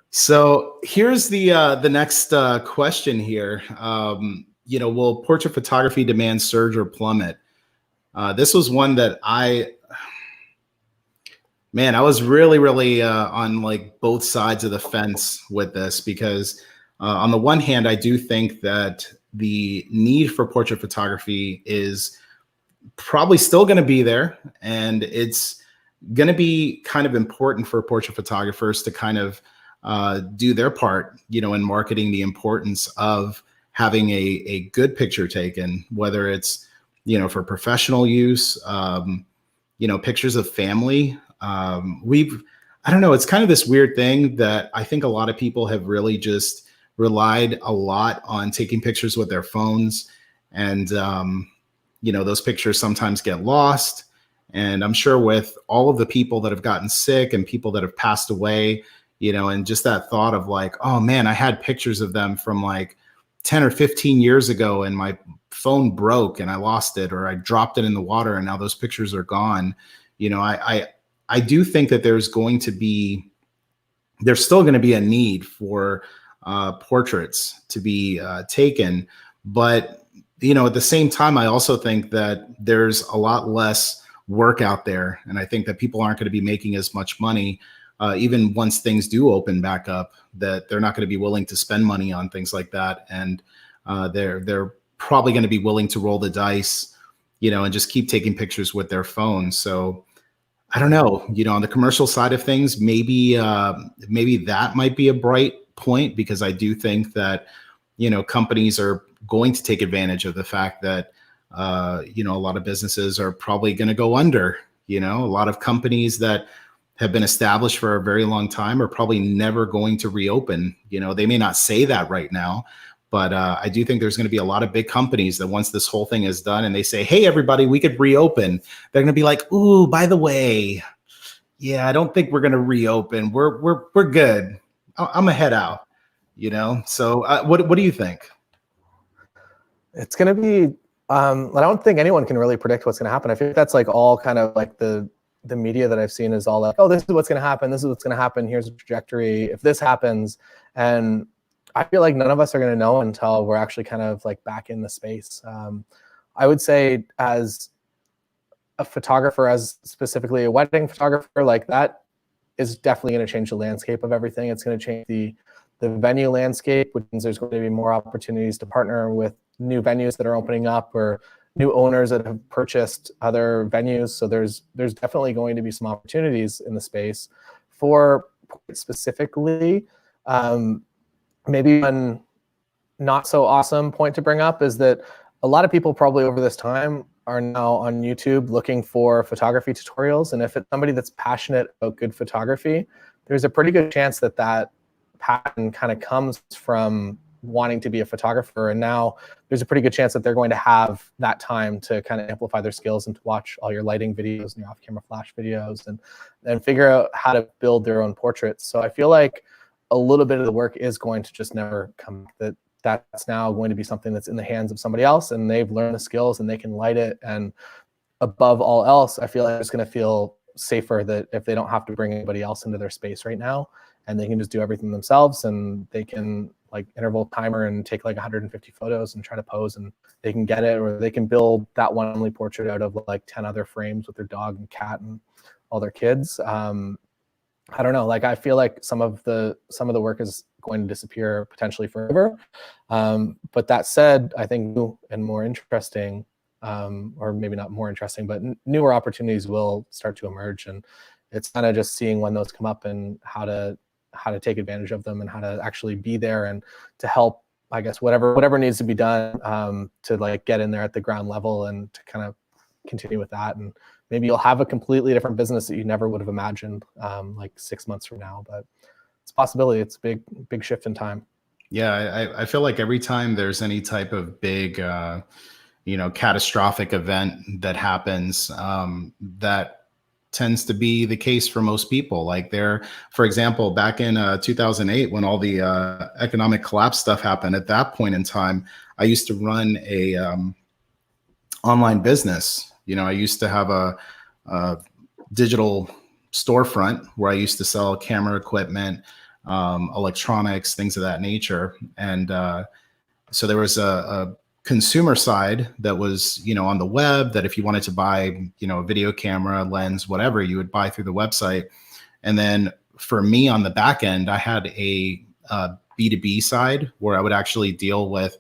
So here's the next question here. You know, will portrait photography demand surge or plummet? This was one that I was really on like both sides of the fence with this, because on the one hand, I do think that the need for portrait photography is probably still going to be there, and it's going to be kind of important for portrait photographers to kind of do their part, you know, in marketing the importance of having a good picture taken, whether it's, for professional use, pictures of family. I don't know, it's kind of this weird thing that I think a lot of people have really just relied a lot on taking pictures with their phones. And, those pictures sometimes get lost. And I'm sure with all of the people that have gotten sick and people that have passed away, and just that thought of like, oh man, I had pictures of them from like 10 or 15 years ago and my phone broke and I lost it, or I dropped it in the water and now those pictures are gone. I do think that there's still going to be a need for portraits to be taken. But, at the same time, I also think that there's a lot less work out there. And I think that people aren't going to be making as much money, even once things do open back up, that they're not going to be willing to spend money on things like that. And they're probably going to be willing to roll the dice, and just keep taking pictures with their phones. So I don't know, on the commercial side of things, maybe that might be a bright point, because I do think that, companies are going to take advantage of the fact that, a lot of businesses are probably going to go under. A lot of companies that have been established for a very long time are probably never going to reopen. They may not say that right now, but I do think there's going to be a lot of big companies that once this whole thing is done and they say, hey, everybody, we could reopen, they're going to be like, ooh, by the way, yeah, I don't think we're going to reopen. We're good. I'm going to head out, So what do you think?
It's going to be, I don't think anyone can really predict what's going to happen. I feel that's like all kind of like the media that I've seen is all like, oh, this is what's going to happen. This is what's going to happen. Here's a trajectory. If this happens, and I feel like none of us are going to know until we're actually kind of like back in the space. I would say as a photographer, as specifically a wedding photographer, like that is definitely going to change the landscape of everything. It's going to change the venue landscape, which means there's going to be more opportunities to partner with new venues that are opening up, or new owners that have purchased other venues. So there's definitely going to be some opportunities in the space. For specifically, maybe one not so awesome point to bring up is that a lot of people probably over this time are now on YouTube looking for photography tutorials. And if it's somebody that's passionate about good photography, there's a pretty good chance that that passion kind of comes from wanting to be a photographer. And now there's a pretty good chance that they're going to have that time to kind of amplify their skills and to watch all your lighting videos and your off-camera flash videos and figure out how to build their own portraits. So I feel like a little bit of the work is going to just never come. That's now going to be something that's in the hands of somebody else, and they've learned the skills and they can light it. And above all else, I feel like it's going to feel safer that if they don't have to bring anybody else into their space right now, and they can just do everything themselves, and they can like interval timer and take like 150 photos and try to pose, and they can get it, or they can build that one only portrait out of like 10 other frames with their dog and cat and all their kids. I don't know, like I feel like some of the work is going to disappear potentially forever. But that said, I think new and more interesting, or maybe not more interesting, but newer opportunities will start to emerge. And it's kind of just seeing when those come up and how to take advantage of them and how to actually be there and to help, I guess, whatever needs to be done to like get in there at the ground level and to kind of continue with that. And maybe you'll have a completely different business that you never would have imagined like 6 months from now, but it's a possibility. It's a big shift in time.
Yeah, I feel like every time there's any type of big, catastrophic event that happens, that tends to be the case for most people. Like for example, back in 2008, when all the economic collapse stuff happened, at that point in time, I used to run a online business. I used to have a digital storefront where I used to sell camera equipment, electronics, things of that nature. And so there was a consumer side that was, on the web, that if you wanted to buy, a video camera, lens, whatever, you would buy through the website. And then for me on the back end, I had a B2B side where I would actually deal with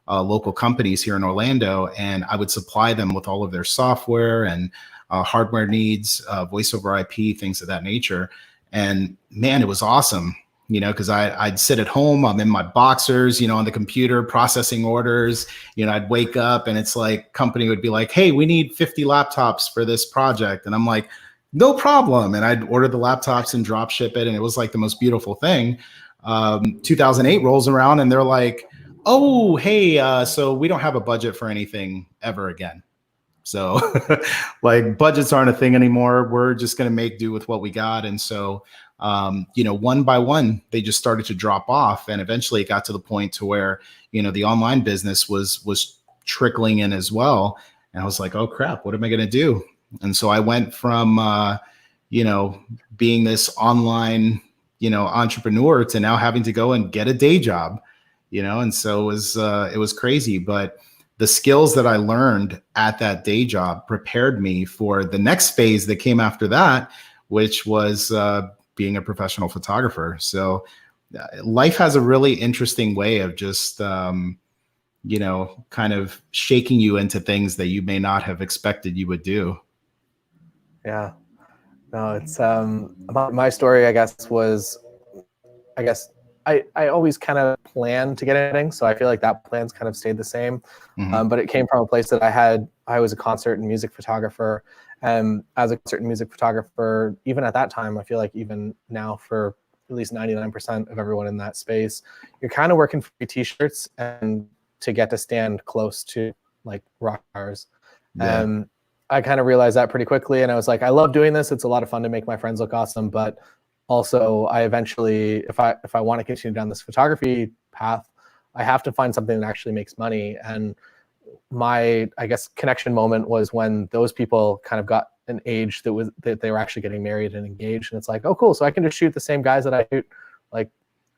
local companies here in Orlando, and I would supply them with all of their software and hardware needs, voice over IP, things of that nature. And man, it was awesome. you know, because I'd sit at home, I'm in my boxers, you know, on the computer processing orders. You know, I'd wake up and it's like company would be like, hey, we need 50 laptops for this project. And I'm like, no problem. And I'd order the laptops and drop ship it. And it was like the most beautiful thing. 2008 rolls around and they're like, oh, hey, so we don't have a budget for anything ever again. So like budgets aren't a thing anymore. We're just going to make do with what we got. And so, you know, one by one, they just started to drop off. And eventually it got to the point to where, you know, the online business was trickling in as well. And I was like, oh crap, what am I going to do? And so I went from, you know, being this online, you know, entrepreneur to now having to go and get a day job, you know? And so it was crazy, but the skills that I learned at that day job prepared me for the next phase that came after that, which was being a professional photographer. So life has a really interesting way of just, you know, kind of shaking you into things that you may not have expected you would do.
Yeah. No, it's about my story, I guess, was, I guess, I always kind of planned to get anything, so I feel like that plan's kind of stayed the same.
Mm-hmm.
But it came from a place that I was a concert and music photographer. And as a concert and music photographer, even at that time, I feel like even now for at least 99% of everyone in that space, you're kind of working for your t-shirts and to get to stand close to like rock stars.
Yeah.
I kind of realized that pretty quickly. And I was like, I love doing this. It's a lot of fun to make my friends look awesome. But also, I eventually, if I want to continue down this photography path, I have to find something that actually makes money. And my, I guess, connection moment was when those people kind of got an age that they were actually getting married and engaged. And it's like, oh, cool. So I can just shoot the same guys that I shoot like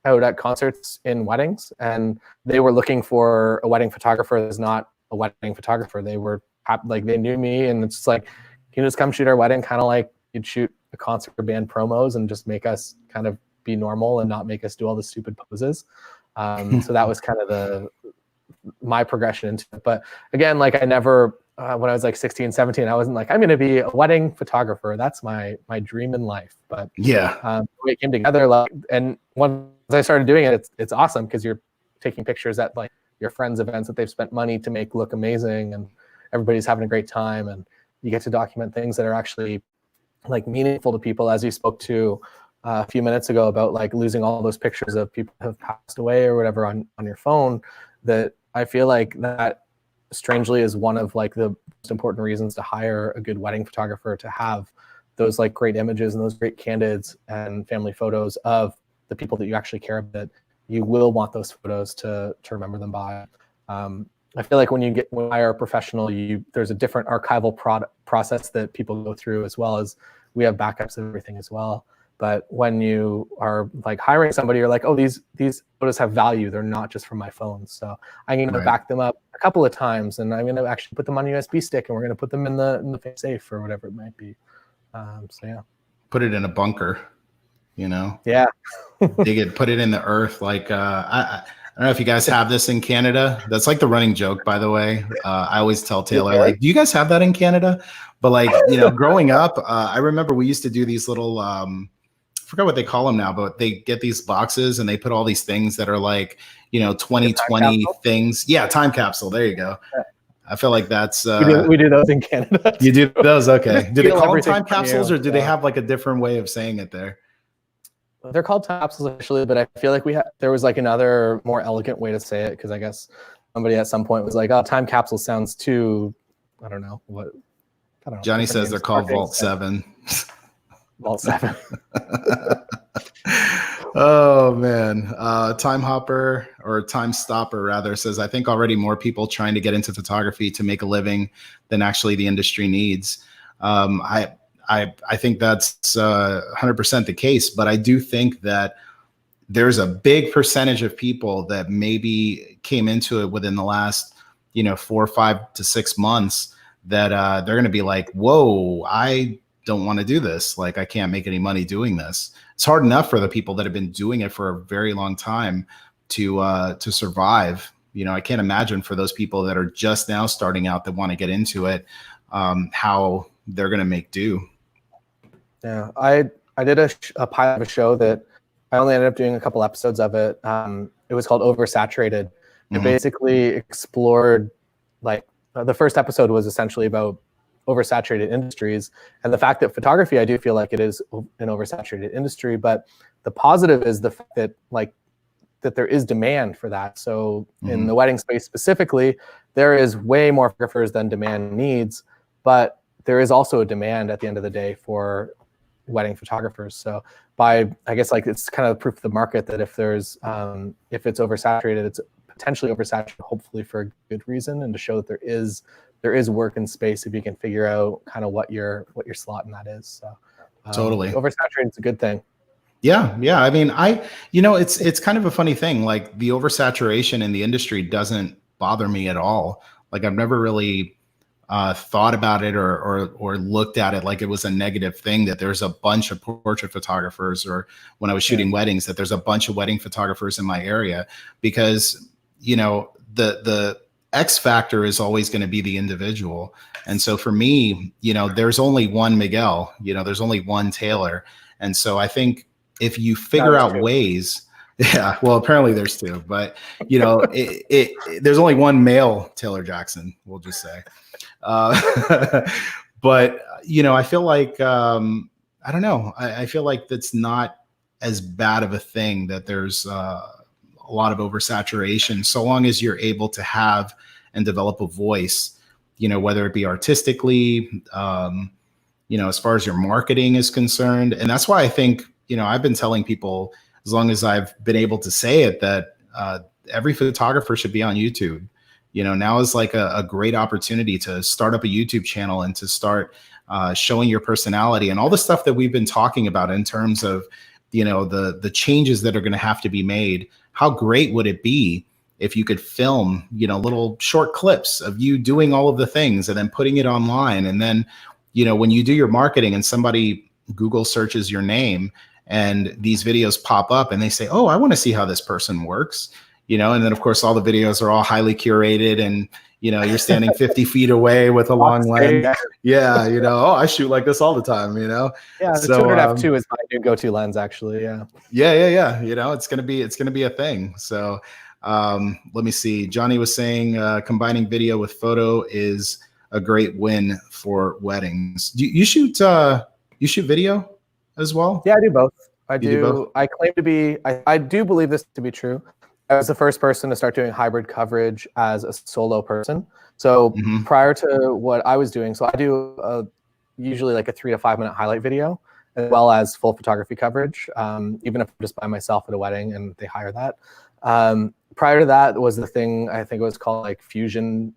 out at concerts in weddings. And they were looking for a wedding photographer that's not a wedding photographer. They were like, they knew me, and it's like, can you just come shoot our wedding? Kind of like you'd shoot a concert or band promos and just make us kind of be normal and not make us do all the stupid poses. So that was kind of my progression into it. But again, like I never, when I was like 16, 17, I wasn't like, I'm going to be a wedding photographer. That's my dream in life. But
Yeah.
the way it came together, like, and once I started doing it, it's awesome because you're taking pictures at like your friends' events that they've spent money to make look amazing, and everybody's having a great time, and you get to document things that are actually like meaningful to people, as you spoke to a few minutes ago about like losing all those pictures of people who have passed away or whatever on your phone. That I feel like that strangely is one of like the most important reasons to hire a good wedding photographer, to have those like great images and those great candids and family photos of the people that you actually care about, that you will want those photos to remember them by. I feel like when you hire a professional, there's a different archival process that people go through, as well as we have backups of everything as well. But when you are like hiring somebody, you're like, oh, these photos have value. They're not just from my phone. So I'm going to back them up a couple of times, and I'm going to actually put them on a USB stick, and we're going to put them in the safe or whatever it might be. So yeah.
Put it in a bunker, you know?
Yeah.
Dig it, put it in the earth. Like, I don't know if you guys have this in Canada. That's like the running joke, by the way. I always tell Taylor, like, do you guys have that in Canada? But like, you know, growing up, I remember we used to do these little, I forgot what they call them now, but they get these boxes and they put all these things that are like, you know, 2020 things. Yeah, time capsule. There you go. I feel like that's
we do those in Canada.
You do those? Okay. Do they call them time capsules, or do they have like a different way of saying it there?
They're called time capsules officially, but I feel like there was like another more elegant way to say it, because I guess somebody at some point was like, "Oh, time capsule sounds too," I don't know what. I don't know.
Johnny says they're called Vault 7.
Vault 7.
Oh man, Time Hopper, or Time Stopper rather, says, I think already more people trying to get into photography to make a living than actually the industry needs. I think that's 100% the case, but I do think that there's a big percentage of people that maybe came into it within the last, 4, 5 to 6 months that they're going to be like, whoa, I don't want to do this. Like, I can't make any money doing this. It's hard enough for the people that have been doing it for a very long time to survive. I can't imagine for those people that are just now starting out that want to get into it, how they're going to make do.
Yeah, I did a pilot of a show that I only ended up doing a couple episodes of it. It was called Oversaturated. It basically explored, like, the first episode was essentially about oversaturated industries, and the fact that photography, I do feel like it is an oversaturated industry, but the positive is the fact that, like, that there is demand for that. So in the wedding space specifically, there is way more photographers than demand needs, but there is also a demand at the end of the day for wedding photographers. So I guess, like, it's kind of proof of the market that if there's, if it's oversaturated, it's potentially oversaturated, hopefully for a good reason, and to show that there is work in space if you can figure out kind of what your slot in that is. So
Totally.
Oversaturated is a good thing.
Yeah. Yeah. I mean, it's kind of a funny thing. Like, the oversaturation in the industry doesn't bother me at all. Like, I've never really thought about it or looked at it like it was a negative thing, that there's a bunch of portrait photographers, or when I was shooting weddings, that there's a bunch of wedding photographers in my area, because, the X factor is always going to be the individual. And so for me, there's only one Miguel, there's only one Taylor. And so I think if you figure out ways, yeah, well, apparently there's two, but there's only one male Taylor Jackson, we'll just say. But I feel like, I don't know. I feel like that's not as bad of a thing, that there's a lot of oversaturation, so long as you're able to have and develop a voice, whether it be artistically, as far as your marketing is concerned. And that's why I think, I've been telling people, as long as I've been able to say it, that every photographer should be on YouTube. Now is like a great opportunity to start up a YouTube channel and to start showing your personality and all the stuff that we've been talking about in terms of, the changes that are going to have to be made. How great would it be if you could film, little short clips of you doing all of the things and then putting it online. And then, when you do your marketing and somebody Google searches your name and these videos pop up and they say, oh, I want to see how this person works, and then of course all the videos are all highly curated, and you're standing 50 feet away with a long lens. Yeah, oh, I shoot like this all the time,
Yeah, the
so,
200 f2 is my new go-to lens, actually. Yeah.
Yeah. It's gonna be a thing. So let me see. Johnny was saying combining video with photo is a great win for weddings. Do you shoot video as well?
Yeah, I do both. I
do both?
I claim to be, I do believe this to be true. I was the first person to start doing hybrid coverage as a solo person. So prior to what I was doing, so I do usually like a 3 to 5 minute highlight video, as well as full photography coverage, even if I'm just by myself at a wedding and they hire that. Prior to that was the thing, I think it was called like Fusion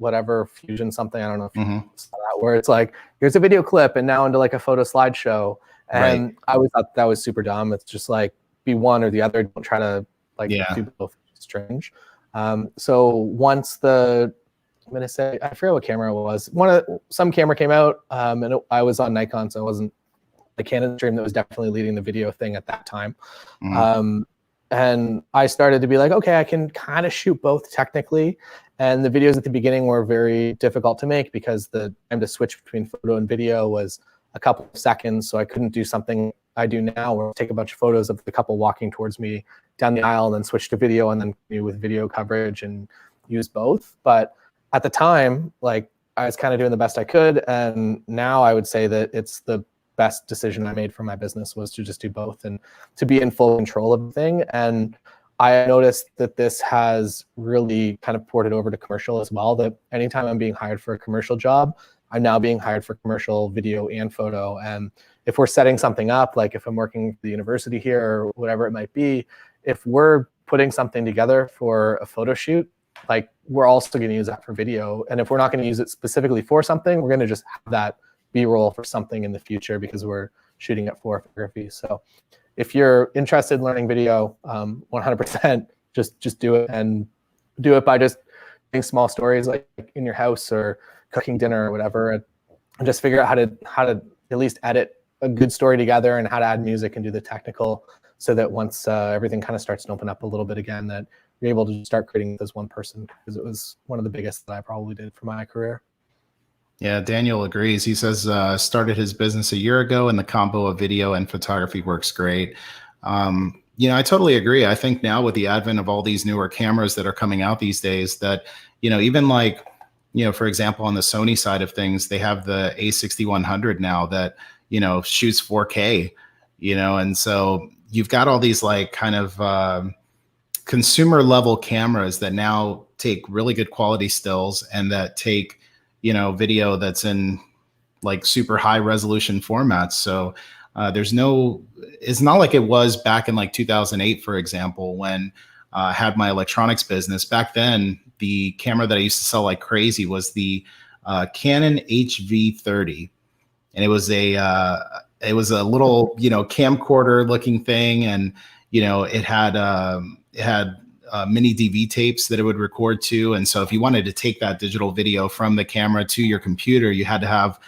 something. I don't know if you saw that, where it's like, here's a video clip and now into like a photo slideshow. And I always thought that was super dumb. It's just like, be one or the other. Don't try to do both. Strange. So once I'm gonna say, I forget what camera it was. Some camera came out, and I was on Nikon, so I wasn't the Canon stream that was definitely leading the video thing at that time. And I started to be like, okay, I can kind of shoot both technically. And the videos at the beginning were very difficult to make because the time to switch between photo and video was a couple of seconds. So I couldn't do something I do now where I take a bunch of photos of the couple walking towards me down the aisle and then switch to video and then continue with video coverage and use both. But at the time, like, I was kind of doing the best I could. And now I would say that it's the best decision I made for my business was to just do both and to be in full control of the thing. And I noticed that this has really kind of ported over to commercial as well, that anytime I'm being hired for a commercial job, I'm now being hired for commercial video and photo. And if we're setting something up, like if I'm working for the university here or whatever it might be, if we're putting something together for a photo shoot, like, we're also going to use that for video. And if we're not going to use it specifically for something, we're going to just have that B-roll for something in the future because we're shooting it for photography. So if you're interested in learning video, 100% just do it, and do it by just doing small stories like in your house or cooking dinner or whatever, and just figure out how to at least edit a good story together and how to add music and do the technical, so that once everything kind of starts to open up a little bit again, that you're able to start creating as one person, because it was one of the biggest that I probably did for my career.
Yeah, Daniel agrees. He says started his business a year ago, and the combo of video and photography works great. I totally agree. I think now with the advent of all these newer cameras that are coming out these days that, even like, for example, on the Sony side of things, they have the A6100 now that, shoots 4K, and so you've got all these like kind of consumer level cameras that now take really good quality stills and that take, video that's in like super high resolution formats. So it's not like it was back in like 2008, for example, when I had my electronics business. Back then, the camera that I used to sell like crazy was the Canon HV30. And it was a little, camcorder looking thing. And, it had mini DV tapes that it would record to. And so if you wanted to take that digital video from the camera to your computer, you had to have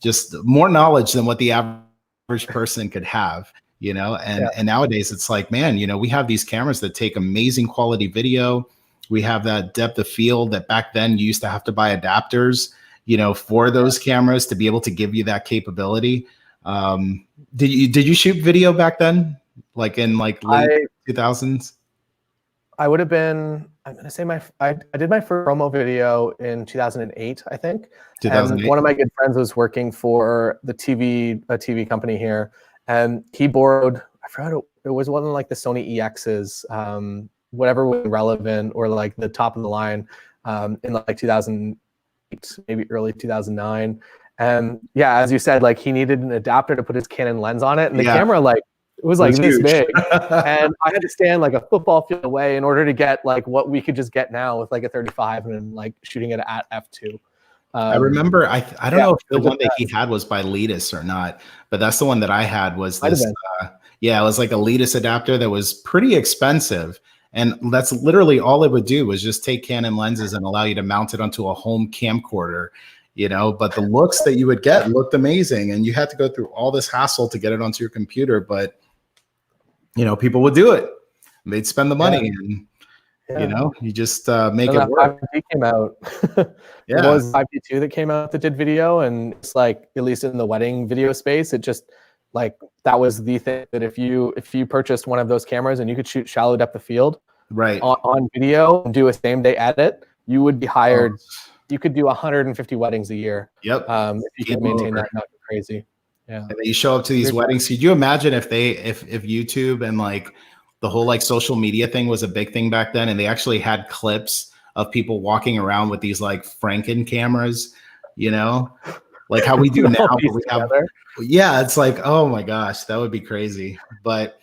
just more knowledge than what the average person could have, and nowadays it's like, man, we have these cameras that take amazing quality video. We have that depth of field that back then you used to have to buy adapters, for those cameras to be able to give you that capability. Did you shoot video back then? Like in like late 2000s?
I would have been, I'm going to say I did my first promo video in 2008, I think. 2008. And one of my good friends was working for a TV company here. And he borrowed, I forgot, it was one of like the Sony EXs, whatever was relevant or like the top of the line in like 2008, maybe early 2009. And yeah, as you said, like he needed an adapter to put his Canon lens on it. And the camera it was like this big, and I had to stand like a football field away in order to get like what we could just get now with like a 35 and like shooting it at f2.
I remember, I don't know if the one that he had was by Letus or not, but that's the one that I had was this. It was like a Letus adapter that was pretty expensive. And that's literally all it would do was just take Canon lenses and allow you to mount it onto a home camcorder. But the looks that you would get looked amazing, and you had to go through all this hassle to get it onto your computer. But people would do it. They'd spend the money, and you just make it work.
5D came out. It was 5D2 that came out that did video, and it's like, at least in the wedding video space, it just like that was the thing that if you purchased one of those cameras and you could shoot shallow depth of field on video and do a same day edit, you would be hired. You could do 150 weddings a year.
Yep.
If you could maintain that, not crazy. Yeah.
And then you show up to these weddings. Could you imagine if YouTube and like the whole like social media thing was a big thing back then, and they actually had clips of people walking around with these like Franken cameras, like how we do now. But we have, it's like, oh my gosh, that would be crazy. But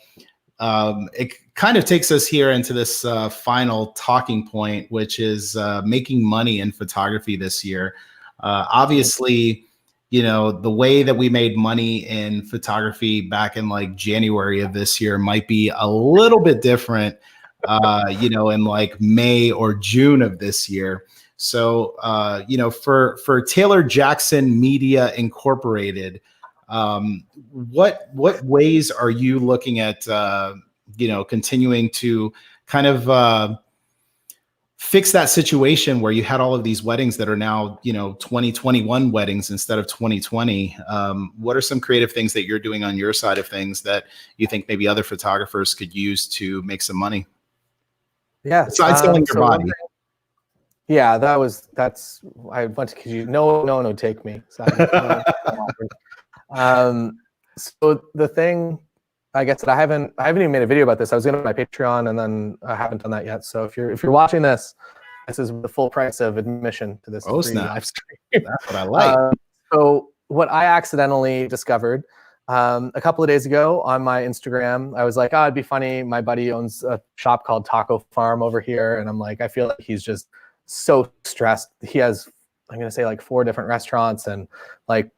it kind of takes us here into this final talking point, which is making money in photography this year. Obviously, the way that we made money in photography back in like January of this year might be a little bit different, in like May or June of this year. So, for Taylor Jackson Media Incorporated, what ways are you looking at, continuing to kind of fix that situation where you had all of these weddings that are now, 2021 weddings instead of 2020? What are some creative things that you're doing on your side of things that you think maybe other photographers could use to make some money?
Yeah.
Besides selling your body.
Yeah, I went to you. No, take me. So the thing, I guess, that I haven't even made a video about this. I was going to my Patreon, and then I haven't done that yet. So if you're watching this, this is the full price of admission to this free live stream.
That's what I like.
So what I accidentally discovered a couple of days ago on my Instagram, I was like, it'd be funny. My buddy owns a shop called Taco Farm over here, and I'm like, I feel like he's just so stressed. He has, I'm going to say, like 4 different restaurants, and like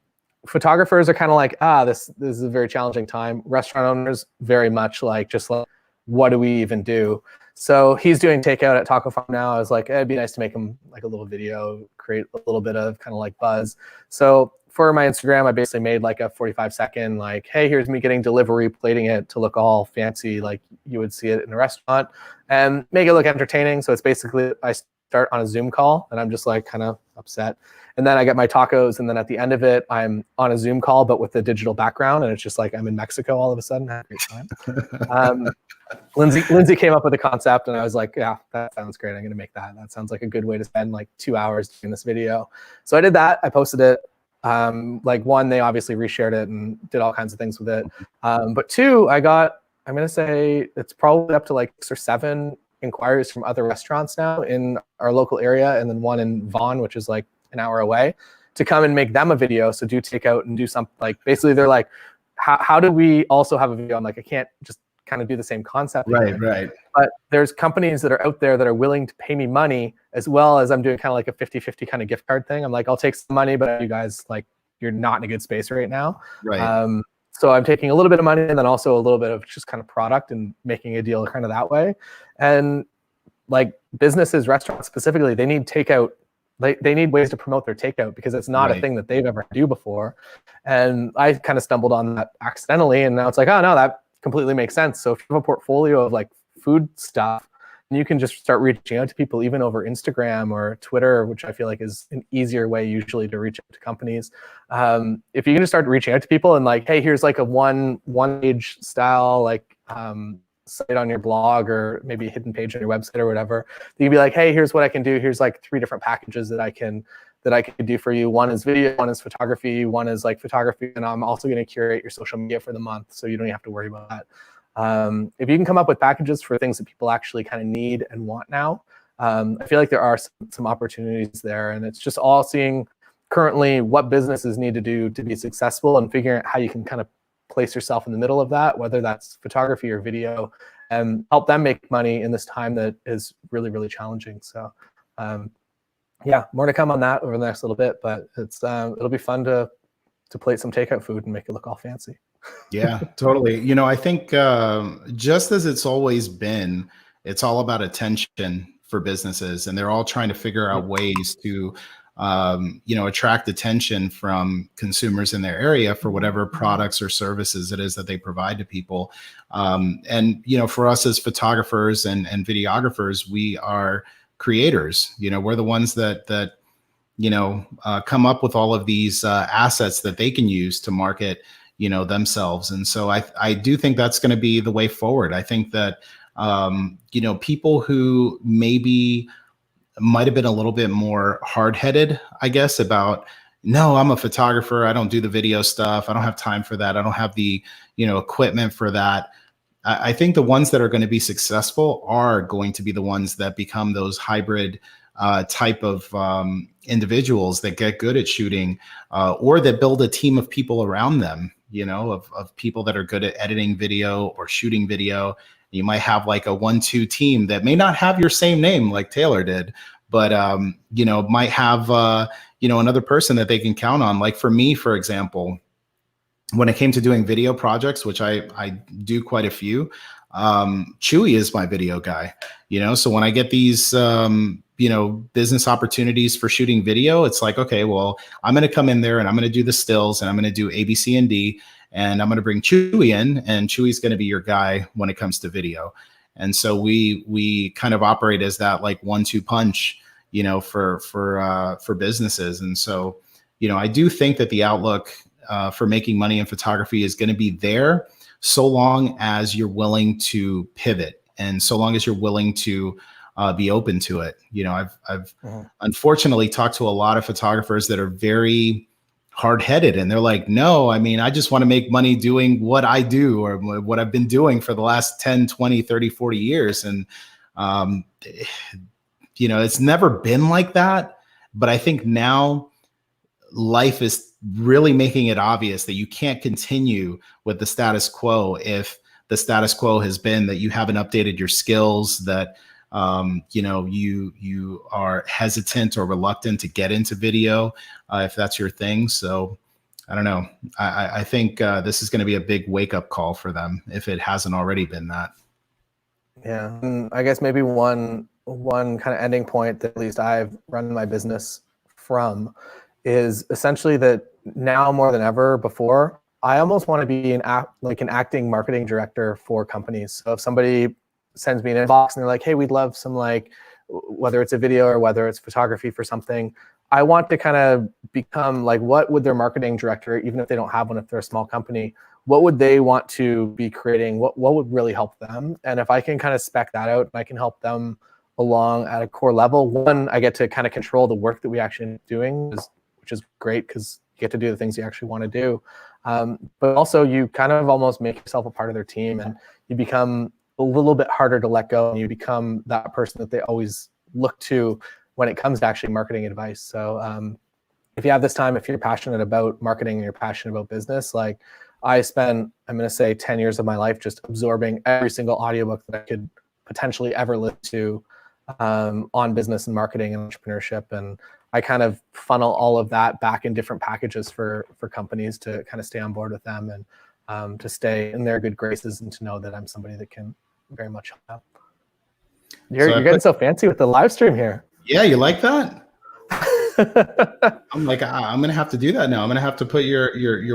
photographers are kind of like, this is a very challenging time. Restaurant owners very much like, just like, what do we even do? So he's doing takeout at Taco Farm now. I was like, it'd be nice to make him like a little video, create a little bit of kind of like buzz. So for my Instagram, I basically made like a 45-second, like, hey, here's me getting delivery, plating it to look all fancy like you would see it in a restaurant, and make it look entertaining. So it's basically, I start on a Zoom call and I'm just like kind of upset. And then I get my tacos, and then at the end of it, I'm on a Zoom call, but with a digital background, and it's just like I'm in Mexico all of a sudden. I had a great time. Lindsay came up with a concept, and I was like, yeah, that sounds great. I'm going to make that. That sounds like a good way to spend like 2 hours doing this video. So I did that. I posted it. Like one, they obviously reshared it and did all kinds of things with it. But two, I'm going to say it's probably up to like 6 or 7 inquiries from other restaurants now in our local area, and then one in Vaughan, which is like an hour away, to come and make them a video. So do takeout and do something like, basically they're like, how do we also have a video? I'm like, I can't just kind of do the same concept.
Right, right.
But there's companies that are out there that are willing to pay me money, as well as I'm doing kind of like a 50-50 kind of gift card thing. I'm like, I'll take some money, but you guys, like, you're not in a good space right now.
Right.
So I'm taking a little bit of money and then also a little bit of just kind of product and making a deal kind of that way. And like businesses, restaurants specifically, they need takeout. They need ways to promote their takeout because it's not a thing that they've ever do before. And I kind of stumbled on that accidentally, and now it's like, oh no, that completely makes sense. So if you have a portfolio of like food stuff, and you can just start reaching out to people even over Instagram or Twitter, which I feel like is an easier way usually to reach out to companies. If you can just start reaching out to people and like, hey, here's like a one page style like site on your blog, or maybe a hidden page on your website or whatever, you can be like, hey, here's what I can do. Here's like 3 different packages that I can do for you. One is video, one is photography, one is like photography, and I'm also going to curate your social media for the month, so you don't have to worry about that. If you can come up with packages for things that people actually kind of need and want now, I feel like there are some opportunities there, and it's just all seeing currently what businesses need to do to be successful and figuring out how you can kind of place yourself in the middle of that, whether that's photography or video, and help them make money in this time that is really, really challenging. So yeah, more to come on that over the next little bit, but it's it'll be fun to plate some takeout food and make it look all fancy.
Yeah, totally. You know, I think just as it's always been, it's all about attention for businesses, and they're all trying to figure out ways to attract attention from consumers in their area for whatever products or services it is that they provide to people. And for us as photographers and videographers, we are creators. We're the ones that come up with all of these assets that they can use to market themselves. And so I do think that's going to be the way forward. I think that people who maybe might have been a little bit more hard-headed, I guess, about, no, I'm a photographer, I don't do the video stuff, I don't have time for that, I don't have the equipment for that. I think the ones that are going to be successful are going to be the ones that become those hybrid type of individuals that get good at shooting, or that build a team of people around them, of people that are good at editing video or shooting video. You might have like a 1-2 team that may not have your same name like Taylor did, but might have another person that they can count on. Like for me, for example, when it came to doing video projects, which I do quite a few, Chewy is my video guy. So when I get these business opportunities for shooting video, it's like, okay, well, I'm going to come in there and I'm going to do the stills, and I'm going to do A, B, C, and D, and I'm going to bring Chewy in, and Chewy's going to be your guy when it comes to video. And so we kind of operate as that like 1-2 punch, for businesses. And so, I do think that the outlook for making money in photography is going to be there, so long as you're willing to pivot, and so long as you're willing to be open to it. I've unfortunately talked to a lot of photographers that are very hard-headed, and they're like, no, I mean, I just want to make money doing what I do, or what I've been doing for the last 10, 20, 30, 40 years. And, it's never been like that. But I think now life is really making it obvious that you can't continue with the status quo if the status quo has been that you haven't updated your skills, that you are hesitant or reluctant to get into video, if that's your thing. So I don't know. I think this is going to be a big wake up call for them, if it hasn't already been that.
Yeah, and I guess maybe one kind of ending point that at least I've run my business from is essentially that now more than ever before, I almost want to be an acting marketing director for companies. So if somebody sends me an inbox and they're like, hey, we'd love some, like, whether it's a video or whether it's photography for something, I want to kind of become like, what would their marketing director, even if they don't have one, if they're a small company, what would they want to be creating? What would really help them? And if I can kind of spec that out and I can help them along at a core level, one, I get to kind of control the work that we actually end up doing, which is great because you get to do the things you actually want to do. But also you kind of almost make yourself a part of their team, and you become a little bit harder to let go, and you become that person that they always look to when it comes to actually marketing advice. So if you have this time, if you're passionate about marketing and you're passionate about business, like I spent, I'm going to say 10 years of my life just absorbing every single audiobook that I could potentially ever listen to on business and marketing and entrepreneurship. And I kind of funnel all of that back in different packages for companies to kind of stay on board with them and to stay in their good graces and to know that I'm somebody that can very much help out. You're getting so fancy with the live stream here.
Yeah, you like that? I'm like, I'm gonna have to do that now. I'm gonna have to put your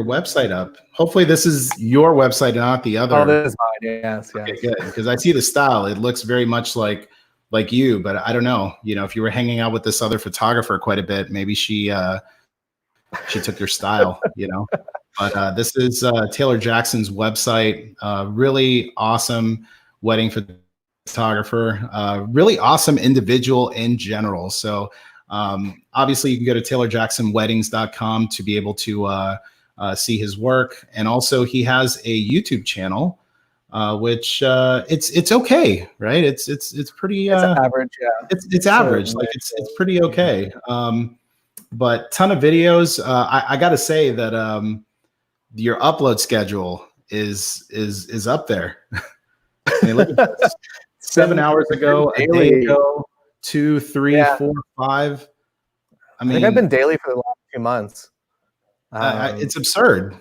website up. Hopefully, this is your website and not the other.
Oh, this is mine. Yes,
okay,
yes.
good, because I see the style. It looks very much like you, but I don't know. You know, if you were hanging out with this other photographer quite a bit, maybe she took your style. You know, but this is Taylor Jackson's website. Really awesome wedding photographer. Really awesome individual in general. So. Obviously, you can go to taylorjacksonweddings.com to be able to see his work, and also he has a YouTube channel, which it's okay, right? It's pretty
it's average, yeah.
It's average, like it's pretty okay. But ton of videos. I got to say that your upload schedule is up there. I mean, look at this. 7 hours ago, a day ago. 2, 3, 4, 5. I mean,
think I've been daily for the last 2 months.
It's absurd.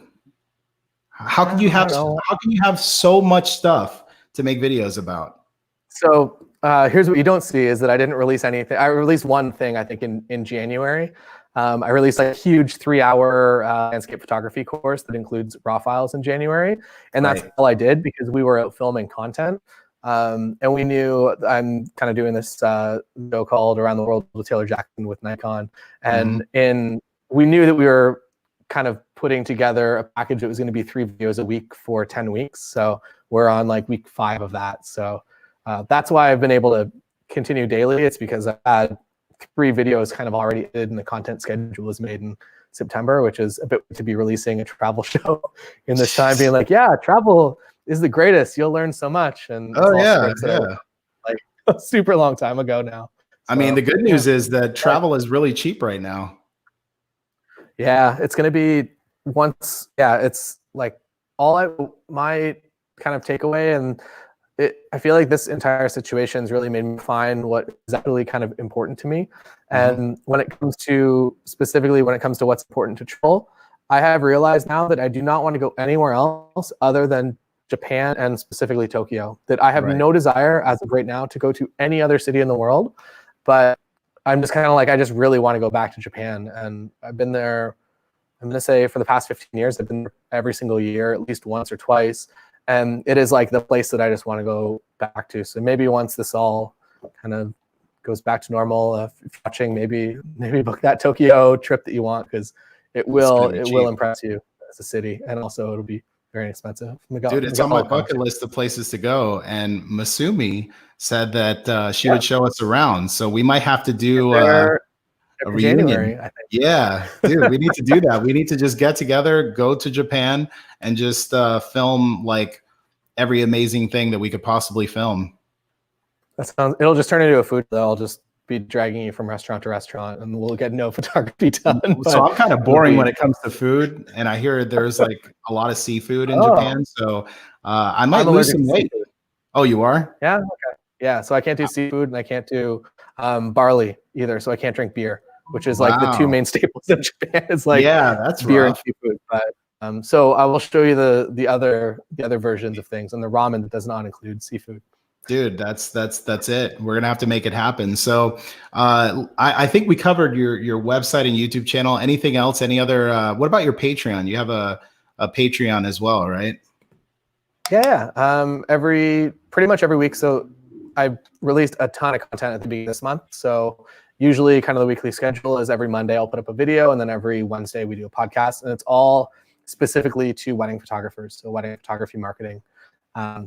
How can you have so much stuff to make videos about?
So here's what you don't see is that I didn't release anything. I released one thing, I think, in January. I released a huge 3-hour landscape photography course that includes raw files in January. And that's all I did because we were out filming content. And we knew I'm kind of doing this show called Around the World with Taylor Jackson with Nikon. And we knew that we were kind of putting together a package that was going to be 3 videos a week for 10 weeks. So we're on like week 5 of that. So that's why I've been able to continue daily. It's because I had 3 videos kind of already did, and the content schedule was made in September, which is a bit to be releasing a travel show in this time, being like, yeah, travel is the greatest. You'll learn so much. And like a super long time ago now.
I mean, the good news is that travel is really cheap right now.
Yeah, it's going to be it's like my kind of takeaway, and I feel like this entire situation has really made me find what is actually kind of important to me. And when it comes to what's important to travel, I have realized now that I do not want to go anywhere else other than Japan and specifically Tokyo. That I have no desire as of right now to go to any other city in the world, but I'm just kind of like, I just really want to go back to Japan. And I've been there, I'm going to say for the past 15 years, I've been there every single year, at least once or twice. And it is like the place that I just want to go back to. So maybe once this all kind of goes back to normal, if you're watching, maybe book that Tokyo trip that you want, because it will impress you as a city. And also it'll be very expensive.
Dude, it's on my bucket list of places to go. And Masumi said that she would show us around. So we might have to do a reunion. January, I think. Yeah, dude, we need to do that. We need to just get together, go to Japan, and just film like every amazing thing that we could possibly film.
It'll just turn into a food that I'll just be dragging you from restaurant to restaurant, and we'll get no photography done.
So I'm kind of boring when it comes to food, and I hear there's like a lot of seafood in Japan, so I might lose some weight. Oh, you are?
Yeah. Okay. Yeah. So I can't do seafood, and I can't do barley either. So I can't drink beer, which is like the 2 main staples of Japan. It's like
that's
beer
rough.
and seafood. But so I will show you the other versions of things, and the ramen that does not include seafood.
Dude, that's it. We're gonna have to make it happen. So I think we covered your website and YouTube channel. Anything else? Any other? What about your Patreon? You have a Patreon as well, right?
Yeah. Pretty much every week. So I released a ton of content at the beginning of this month. So usually kind of the weekly schedule is every Monday I'll put up a video, and then every Wednesday we do a podcast, and it's all specifically to wedding photographers, so wedding photography marketing.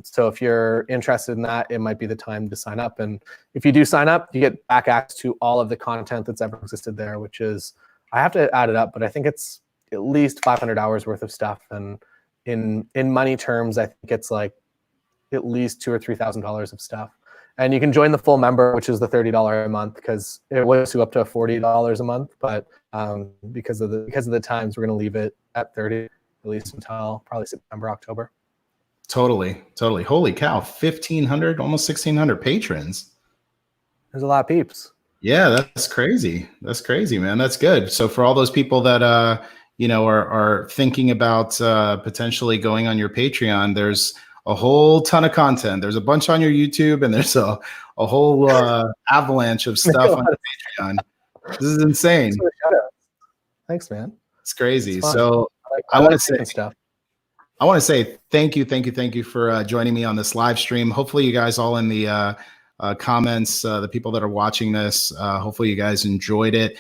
So if you're interested in that, it might be the time to sign up. And if you do sign up, you get back access to all of the content that's ever existed there, which is, I have to add it up, but I think it's at least 500 hours worth of stuff. And in money terms, I think it's like at least $2,000 or $3,000 of stuff. And you can join the full member, which is the $30 a month, because it was up to $40 a month. But because of the times, we're going to leave it at 30, at least until probably September, October.
Totally. Holy cow. 1,500, almost 1,600 patrons.
There's a lot of peeps.
Yeah, that's crazy. That's crazy, man. That's good. So for all those people that, are thinking about potentially going on your Patreon, there's a whole ton of content. There's a bunch on your YouTube, and there's a whole avalanche of stuff on your Patreon. This is insane.
Thanks, man.
It's crazy.
It's
so
I want to say
stuff. I want to say thank you for joining me on this live stream. Hopefully you guys all in the comments, the people that are watching this, hopefully you guys enjoyed it.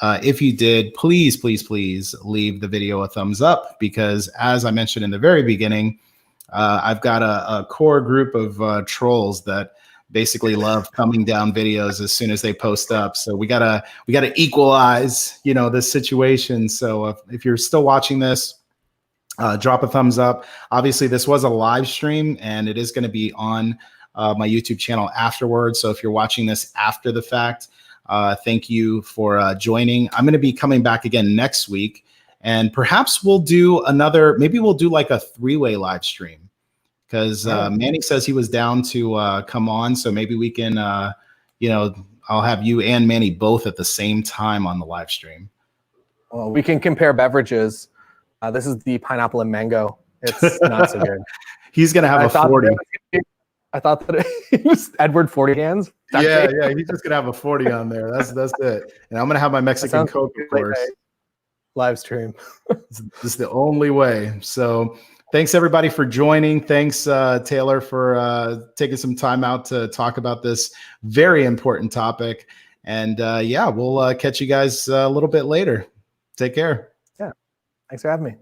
If you did, please leave the video a thumbs up, because as I mentioned in the very beginning, I've got a core group of trolls that basically love thumbing down videos as soon as they post up. So we gotta equalize, this situation. So if you're still watching this, drop a thumbs up. Obviously, this was a live stream, and it is going to be on my YouTube channel afterwards. So if you're watching this after the fact, thank you for joining. I'm going to be coming back again next week, and perhaps we'll do maybe we'll do like a 3-way live stream, because Manny says he was down to come on. So maybe we can, I'll have you and Manny both at the same time on the live stream.
Well, we can compare beverages. This is the pineapple and mango. It's not so good.
He's going to have a 40.
I thought that it was Edward 40 hands.
Yeah, he's just going to have a 40 on there. That's it. And I'm going to have my Mexican Coke, of course.
Live stream.
This is the only way. So thanks, everybody, for joining. Thanks, Taylor, for taking some time out to talk about this very important topic. And we'll catch you guys a little bit later. Take care.
Thanks for having me.